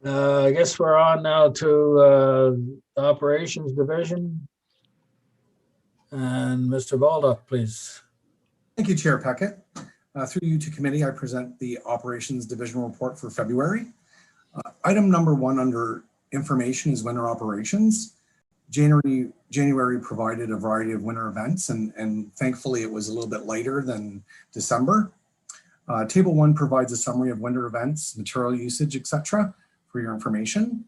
I guess we're on now to Operations Division. And Mr. Baldock, please. Thank you, Chair Peckett. Through you to committee, I present the Operations Division report for February. Item number 1 under information is winter operations. January provided a variety of winter events, and thankfully it was a little bit lighter than December. Table 1 provides a summary of winter events, material usage, etc. for your information.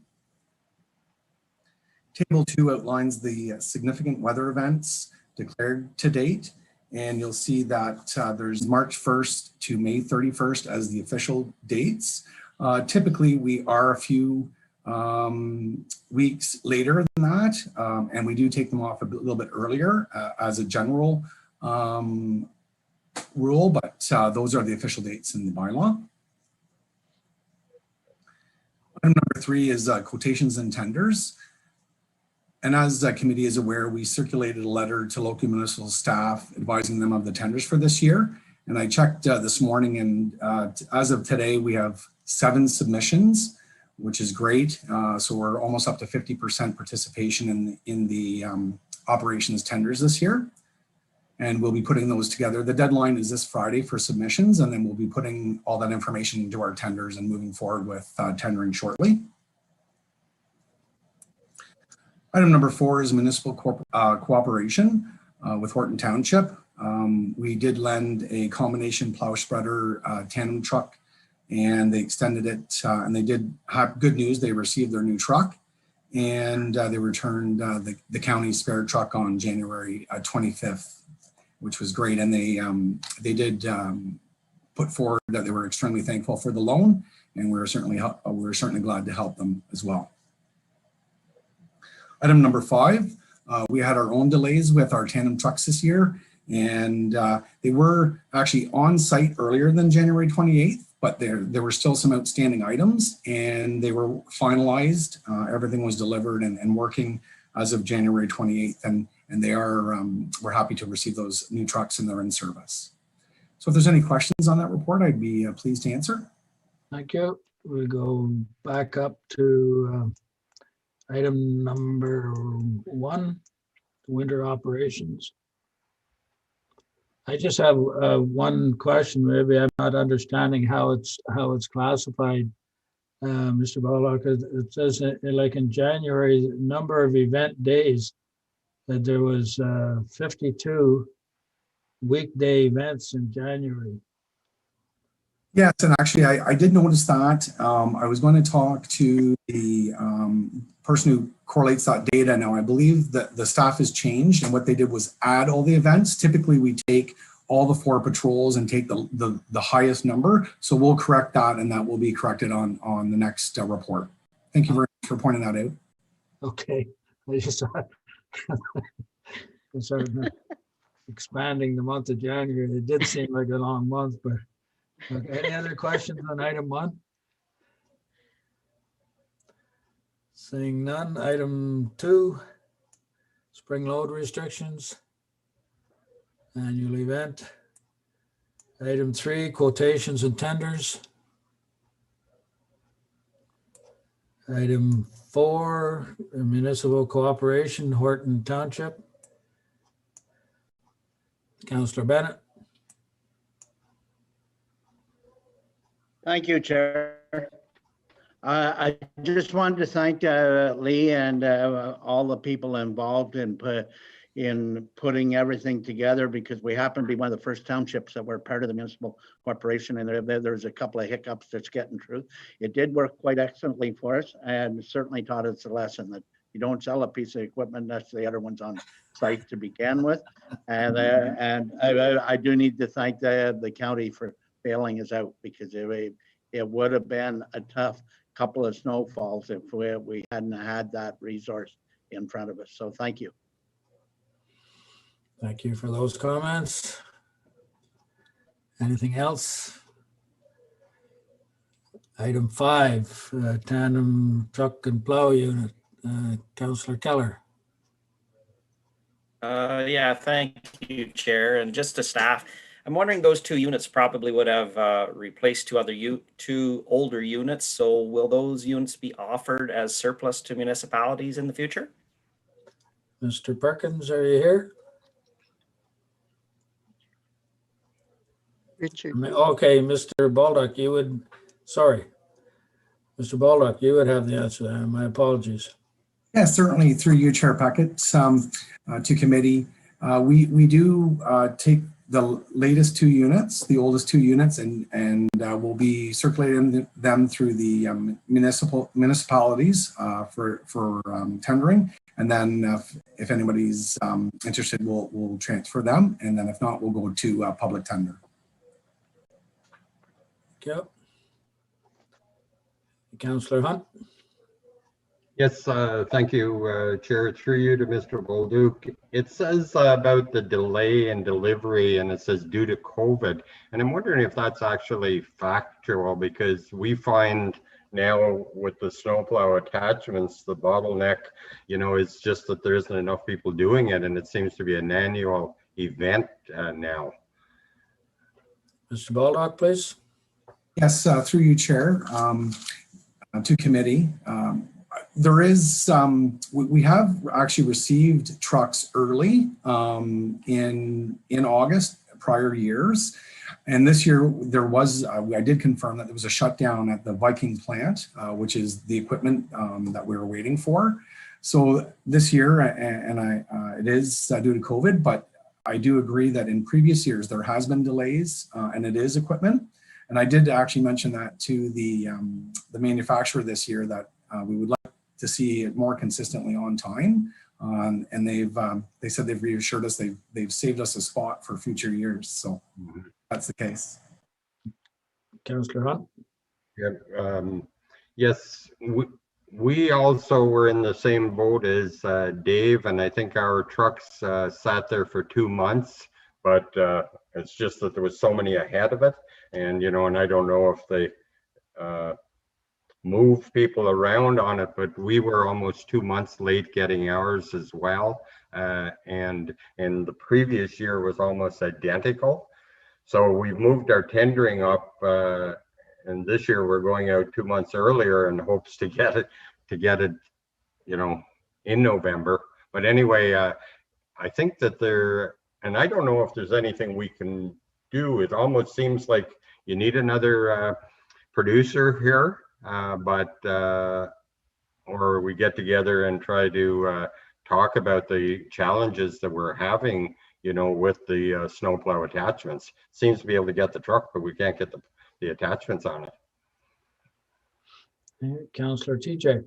Table 2 outlines the significant weather events declared to date, and you'll see that there's March 1st to May 31st as the official dates. Typically, we are a few weeks later than that, and we do take them off a little bit earlier as a general rule, but those are the official dates in the bylaw. Item number 3 is quotations and tenders. And as the committee is aware, we circulated a letter to local municipal staff advising them of the tenders for this year. And I checked this morning, and as of today, we have 7 submissions, which is great. So we're almost up to 50% participation in the operations tenders this year. And we'll be putting those together. The deadline is this Friday for submissions, and then we'll be putting all that information into our tenders and moving forward with tendering shortly. Item number 4 is municipal cooperation with Horton Township. We did lend a combination plow spreader tandem truck, and they extended it, and they did have good news. They received their new truck, and they returned the county's spare truck on January 25th, which was great. And they did put forward that they were extremely thankful for the loan, and we're certainly glad to help them as well. Item number 5, we had our own delays with our tandem trucks this year, and they were actually on site earlier than January 28th, but there were still some outstanding items, and they were finalized. Everything was delivered and working as of January 28th, and they are, we're happy to receive those new trucks, and they're in service. So if there's any questions on that report, I'd be pleased to answer. Thank you. We'll go back up to item number 1, winter operations. I just have one question. Maybe I'm not understanding how it's classified, Mr. Baldock. It says like in January, number of event days, that there was 52 weekday events in January. Yes, and actually I did notice that. I was going to talk to the person who correlates that data. Now, I believe that the staff has changed, and what they did was add all the events. Typically, we take all the 4 patrols and take the highest number. So we'll correct that, and that will be corrected on the next report. Thank you very much for pointing that out. Okay. I just started expanding the month of January. It did seem like a long month, but okay. Any other questions on item 1? Seeing none. Item 2, spring load restrictions, annual event. Item 3, quotations and tenders. Item 4, municipal cooperation, Horton Township. Councillor Bennett. Thank you, Chair. I just wanted to thank Lee and all the people involved in putting everything together, because we happen to be one of the first townships that were part of the municipal corporation, and there's a couple of hiccups that's getting through. It did work quite excellently for us, and certainly taught us a lesson that you don't sell a piece of equipment unless the other one's on site to begin with. And I do need to thank the county for bailing us out, because it would have been a tough couple of snowfalls if we hadn't had that resource in front of us. So thank you. Thank you for those comments. Anything else? Item 5, tandem truck and plow unit. Councillor Keller. Yeah, thank you, Chair. And just to staff, I'm wondering, those 2 units probably would have replaced 2 older units. So will those units be offered as surplus to municipalities in the future? Mr. Perkins, are you here? Richard. Okay, Mr. Baldock, you would, sorry. Mr. Baldock, you would have the answer there. My apologies. Yeah, certainly through you, Chair Puckett, to committee. We do take the latest 2 units, the oldest 2 units, and we'll be circulating them through the municipalities for tendering. And then if anybody's interested, we'll transfer them. And then if not, we'll go to public tender. Yep. Councillor Hunt. Yes, thank you, Chair. Through you to Mr. Bolduc. It says about the delay in delivery, and it says due to COVID. And I'm wondering if that's actually factual, because we find now with the snowplow attachments, the bottleneck, is just that there isn't enough people doing it, and it seems to be an annual event now. Mr. Baldock, please. Yes, through you, Chair, to committee. There is, we have actually received trucks early in August, prior years. And this year there was, I did confirm that there was a shutdown at the Viking plant, which is the equipment that we were waiting for. So this year, it is due to COVID, but I do agree that in previous years there has been delays and it is equipment. And I did actually mention that to the manufacturer this year, that we would like to see it more consistently on time. And they said they've reassured us they've saved us a spot for future years. So that's the case. Councillor Hunt. Yeah, yes, we also were in the same boat as Dave, and I think our trucks sat there for 2 months, but it's just that there was so many ahead of it. And, and I don't know if they move people around on it, but we were almost 2 months late getting ours as well. And the previous year was almost identical. So we've moved our tendering up, and this year we're going out 2 months earlier in hopes to get it, in November. But anyway, I think that and I don't know if there's anything we can do. It almost seems like you need another producer here. Or we get together and try to talk about the challenges that we're having, with the snowplow attachments. Seems to be able to get the truck, but we can't get the attachments on it. Councillor TJ.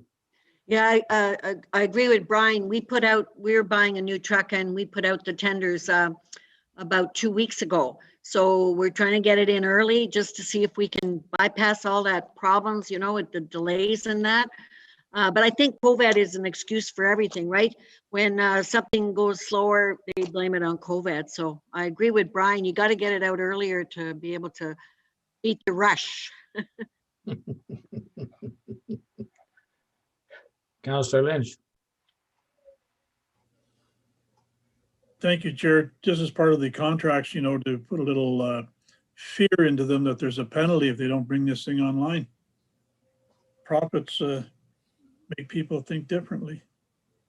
Yeah, I agree with Brian. We're buying a new truck and we put out the tenders about 2 weeks ago. So we're trying to get it in early just to see if we can bypass all that problems, with the delays and that. But I think COVID is an excuse for everything, right? When something goes slower, they blame it on COVID. So I agree with Brian. You got to get it out earlier to be able to beat the rush. Councillor Lynch. Thank you, Chair. Just as part of the contracts, to put a little fear into them that there's a penalty if they don't bring this thing online. Profits make people think differently.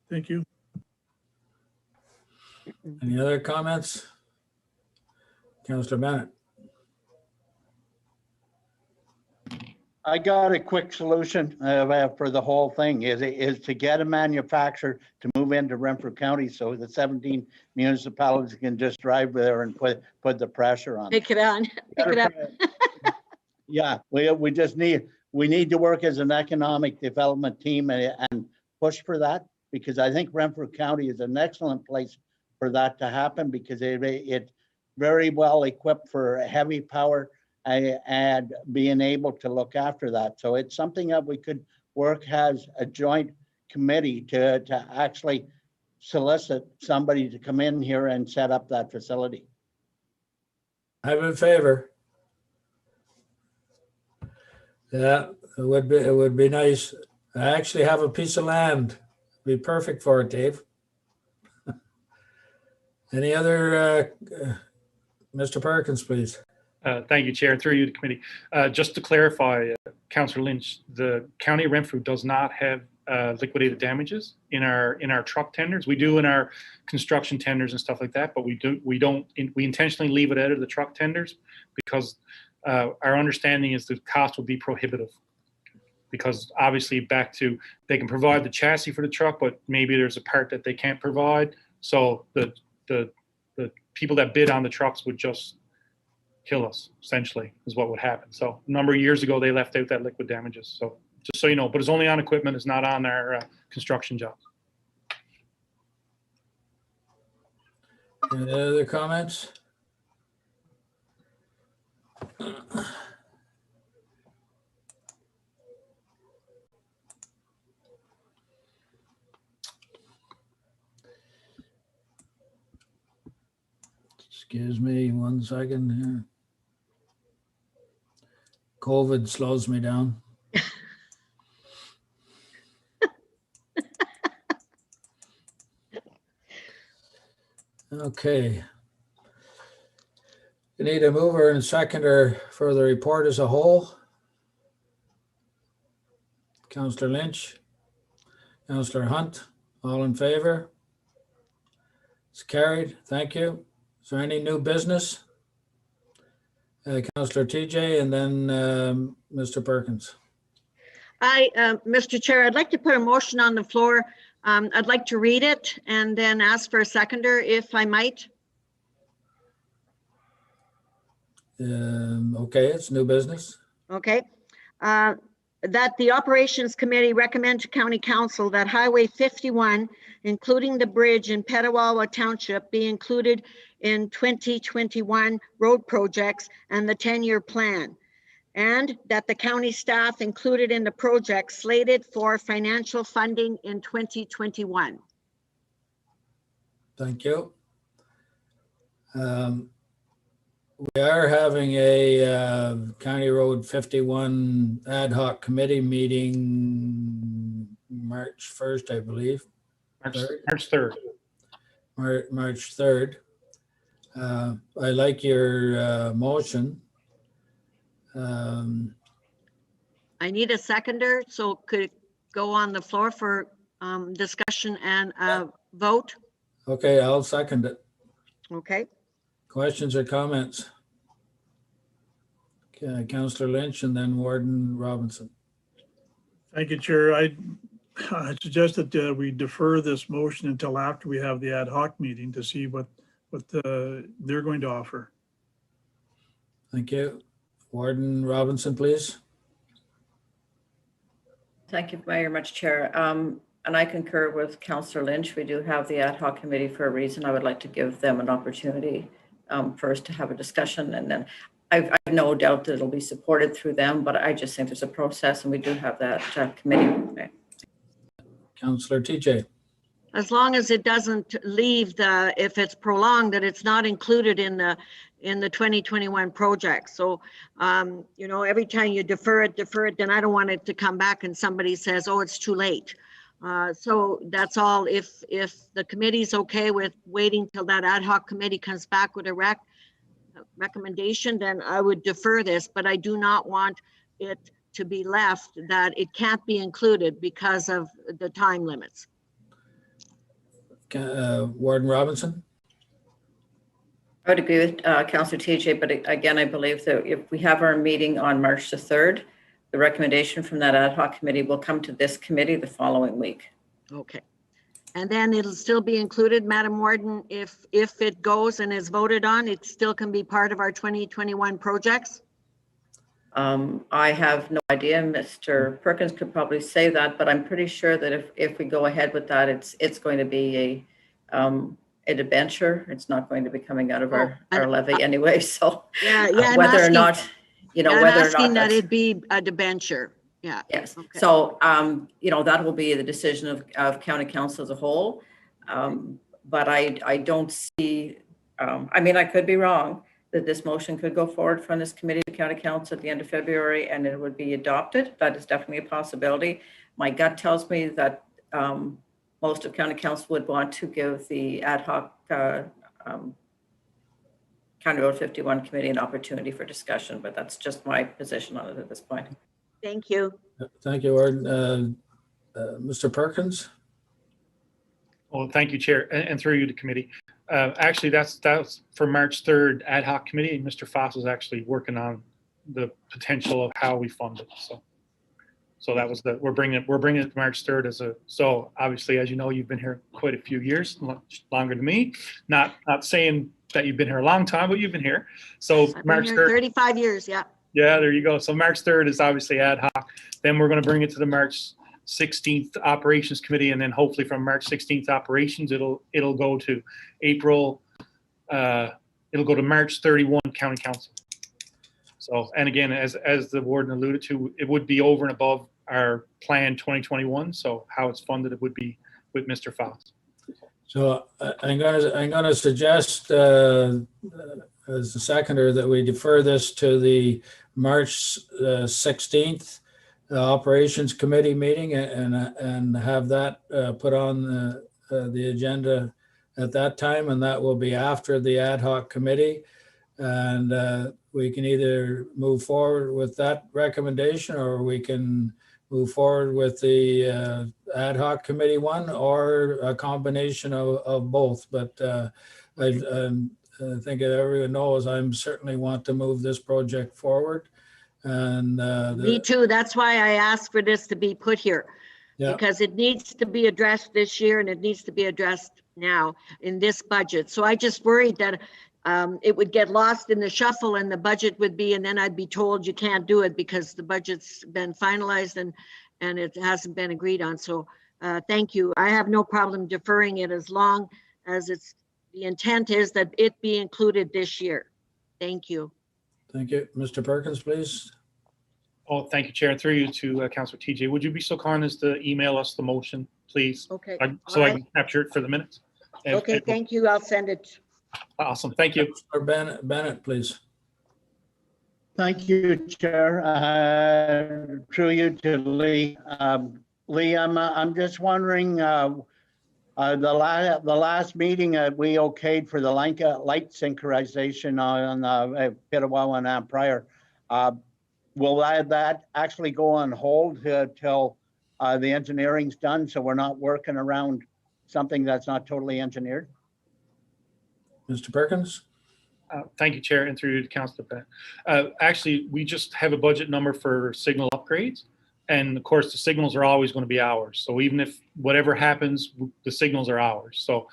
Thank you. Any other comments? Councillor Bennett. I got a quick solution for the whole thing is to get a manufacturer to move into Renfrew County so the 17 municipalities can just drive there and put the pressure on. Pick it on, pick it up. Yeah, we just need to work as an economic development team and push for that, because I think Renfrew County is an excellent place for that to happen, because it's very well equipped for heavy power and being able to look after that. So it's something that we could work as a joint committee to actually solicit somebody to come in here and set up that facility. I'm in favor. Yeah, it would be nice. I actually have a piece of land. Be perfect for it, Dave. Any other, Mr. Perkins, please? Thank you, Chair. Through you to committee. Just to clarify, Councillor Lynch, the County of Renfrew does not have liquidated damages in our truck tenders. We do in our construction tenders and stuff like that, but we intentionally leave it out of the truck tenders because our understanding is the cost will be prohibitive. Because obviously, back to they can provide the chassis for the truck, but maybe there's a part that they can't provide. So the people that bid on the trucks would just kill us, essentially, is what would happen. So a number of years ago, they left out that liquid damages. So just so you know, but it's only on equipment, it's not on our construction jobs. Any other comments? Excuse me 1 second here. COVID slows me down. Okay. You need a mover and seconder for the report as a whole. Councillor Lynch, Councillor Hunt, all in favor? It's carried. Thank you. Is there any new business? Councillor TJ and then Mr. Perkins. Mr. Chair, I'd like to put a motion on the floor. I'd like to read it and then ask for a seconder if I might. Okay, it's new business. Okay. That the Operations Committee recommend to County Council that Highway 51, including the bridge in Petawawa Township, be included in 2021 road projects and the 10-year plan. And that the county staff included in the project slated for financial funding in 2021. Thank you. We are having a County Road 51 ad hoc committee meeting March 1st, I believe. March 3rd. March 3rd. I like your motion. I need a seconder, so could it go on the floor for discussion and vote? Okay, I'll second it. Okay. Questions or comments? Okay, Councillor Lynch and then Warden Robinson. Thank you, Chair. I suggest that we defer this motion until after we have the ad hoc meeting to see what they're going to offer. Thank you. Warden Robinson, please. Thank you very much, Chair. And I concur with Councillor Lynch. We do have the ad hoc committee for a reason. I would like to give them an opportunity first to have a discussion, and then I've no doubt that it'll be supported through them, but I just think there's a process and we do have that committee. Okay. Councillor TJ. As long as it doesn't leave if it's prolonged, that it's not included in the 2021 project. So, you know, every time you defer it, then I don't want it to come back and somebody says, oh, it's too late. So that's all. If the committee's okay with waiting till that ad hoc committee comes back with a recommendation, then I would defer this, but I do not want it to be left that it can't be included because of the time limits. Warden Robinson. I would agree with Councillor TJ, but again, I believe that if we have our meeting on March the 3rd, the recommendation from that ad hoc committee will come to this committee the following week. Okay. And then it'll still be included, Madam Warden, if it goes and is voted on, it still can be part of our 2021 projects? I have no idea. Mr. Perkins could probably say that, but I'm pretty sure that if we go ahead with that, it's going to be a debenture. It's not going to be coming out of our levy anyway. So Yeah, whether or not, you know, I'm whether or asking not that it be a debenture. Yeah. yes. Okay. So, you know, that will be the decision of county council as a whole. But I don't see, I mean, I could be wrong, that this motion could go forward from this committee to county council at the end of February and it would be adopted. That is definitely a possibility. My gut tells me that most of county council would want to give the ad hoc County Road 51 committee an opportunity for discussion, but that's just my position on it at this point. Thank you. Thank you, Warden. Mr. Perkins? Well, thank you, Chair, and through you to committee. Actually, that's for March 3rd ad hoc committee. And Mr. Foss is actually working on the potential of how we fund it. So that was we're bringing it to March 3rd so obviously, as you know, you've been here quite a few years, much longer than me. Not saying that you've been here a long time, but you've been here. So I've been March here 3rd. 35 years, yeah. Yeah, there you go. So March 3rd is obviously ad hoc. Then we're going to bring it to the March 16th operations committee, and then hopefully from March 16th operations, it'll go to April. It'll go to March 31 county council. So, and again, as the warden alluded to, it would be over and above our plan 2021. So how it's funded, it would be with Mr. Foss. So I'm gonna suggest as the seconder that we defer this to the March 16th operations committee meeting and have that put on the agenda at that time, and that will be after the ad hoc committee. And we can either move forward with that recommendation, or we can move forward with the ad hoc committee one, or a combination of both. But I think everyone knows I'm certainly want to move this project forward. And Me too. That's why I asked for this to be put here. Yeah. Because it needs to be addressed this year and it needs to be addressed now in this budget. So I just worried that it would get lost in the shuffle and the budget would be, and then I'd be told you can't do it because the budget's been finalized and it hasn't been agreed on. So thank you. I have no problem deferring it as long as the intent is that it be included this year. Thank you. Thank you. Mr. Perkins, please. Oh, thank you, Chair. Through you to Councilor TJ. Would you be so kind as to email us the motion, please? Okay. So I can capture it for the minutes. Okay, thank you. I'll send it. Awesome. Thank you. Or Bennett, please. Thank you, Chair. Through you to Lee. Lee, I'm just wondering, the last meeting we okayed for the light synchronization on Petawawa and Pryor. Will that actually go on hold till the engineering's done, so we're not working around something that's not totally engineered? Mr. Perkins? Thank you, Chair, and through you to Councilor Bennett. Actually, we just have a budget number for signal upgrades. And of course, the signals are always going to be ours. So even if whatever happens, the signals are ours. So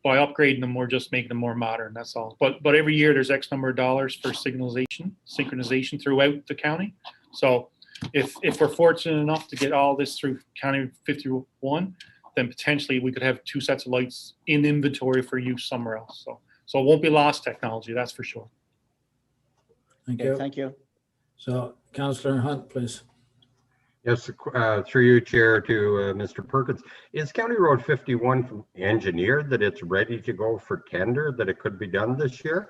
by upgrading them, we're just making them more modern. That's all. But every year there's X number of dollars for synchronization throughout the county. So if we're fortunate enough to get all this through County 51, then potentially we could have 2 sets of lights in inventory for use somewhere else. So it won't be lost technology, that's for sure. Thank Okay, you. thank you. So Councillor Hunt, please. Yes, through you, Chair, to Mr. Perkins. Is County Road 51 engineered that it's ready to go for tender, that it could be done this year?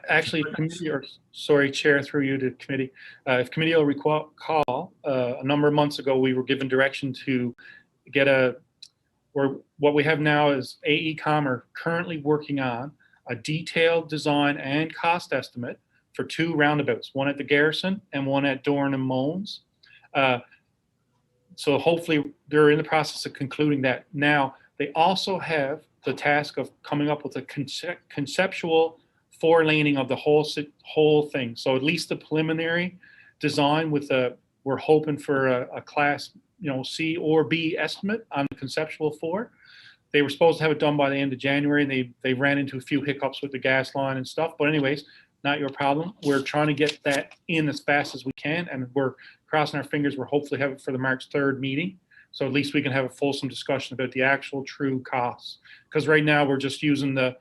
Actually, committee, or sorry, Chair, through you to committee. If committee will recall, a number of months ago, we were given direction to get or what we have now is AECom are currently working on a detailed design and cost estimate for 2 roundabouts, one at the Garrison and one at Dorn and Mones. So hopefully they're in the process of concluding that. Now, they also have the task of coming up with a conceptual 4-laning of the whole thing. So at least the preliminary design with we're hoping for a class, C or B estimate on the conceptual for. They were supposed to have it done by the end of January, and they ran into a few hiccups with the gas line and stuff. But anyways, not your problem. We're trying to get that in as fast as we can, and we're crossing our fingers. We're hopefully have it for the March 3rd meeting. So at least we can have a fulsome discussion about the actual true costs. Because right now we're just using the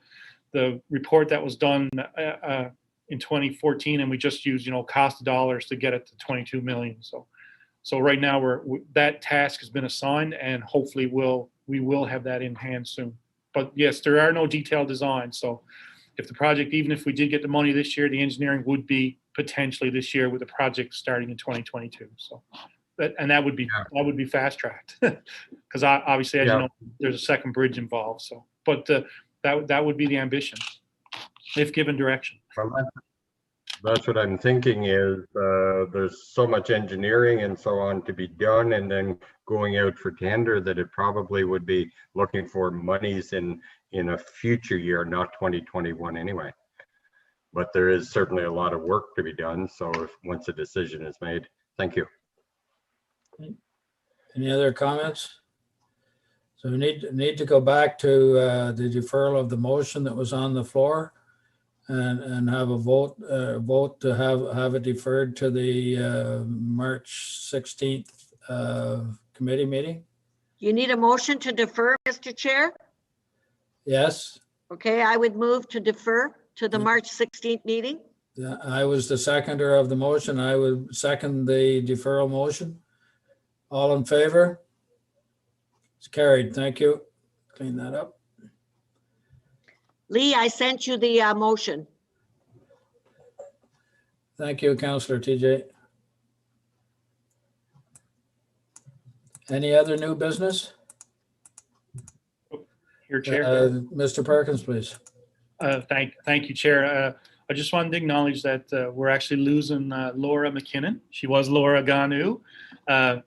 report that was done in 2014, and we just use cost of dollars to get it to 22 million. So right now that task has been assigned, and hopefully we will have that in hand soon. But yes, there are no detailed designs. So if the project, even if we did get the money this year, the engineering would be potentially this year with the project starting in 2022. So that would be fast tracked, because obviously, as you know, there's a second bridge involved. So, but that would be the ambition if given direction. Well, that's what I'm thinking is there's so much engineering and so on to be done, and then going out for tender, that it probably would be looking for monies in a future year, not 2021 anyway. But there is certainly a lot of work to be done. So once a decision is made, thank you. Any other comments? So we need to go back to the deferral of the motion that was on the floor, and have a vote to have it deferred to the March 16th committee meeting. You need a motion to defer, Mr. Chair? Yes. Okay, I would move to defer to the March 16th meeting. I was the seconder of the motion. I would second the deferral motion. All in favor? It's carried. Thank you. Clean that up. Lee, I sent you the motion. Thank you, Councillor TJ. Any other new business? Your chair. Mr. Perkins, please. Thank you, Chair. I just wanted to acknowledge that we're actually losing Laura McKinnon. She was Laura Ganu.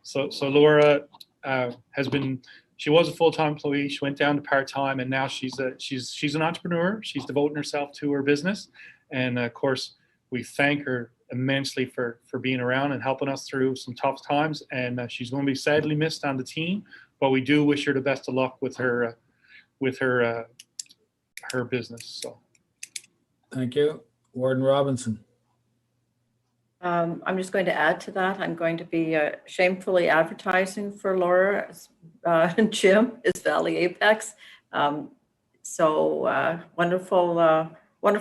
So Laura she was a full-time employee. She went down to part-time, and now she's an entrepreneur. She's devoting herself to her business, and of course, we thank her immensely for being around and helping us through some tough times. And she's going to be sadly missed on the team, but we do wish her the best of luck with her business. So, thank you, Warden Robinson. I'm just going to add to that. I'm going to be shamefully advertising for Laura. Jim is Valley Apex. Wonderful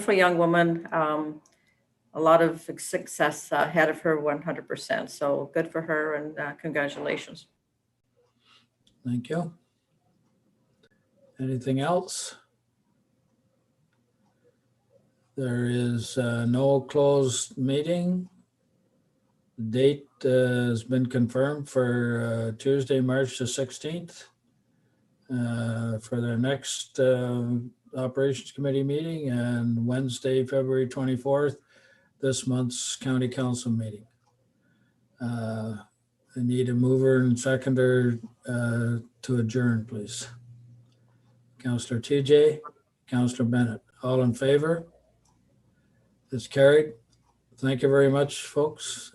young woman. A lot of success ahead of her, 100%. So good for her, and congratulations. Thank you. Anything else? There is no closed meeting. Date has been confirmed for Tuesday, March the 16th for their next Operations Committee meeting, and Wednesday, February 24th, this month's County Council meeting. I need a mover and seconder to adjourn, please. Councillor TJ, Councillor Bennett, all in favor? It's carried. Thank you very much, folks.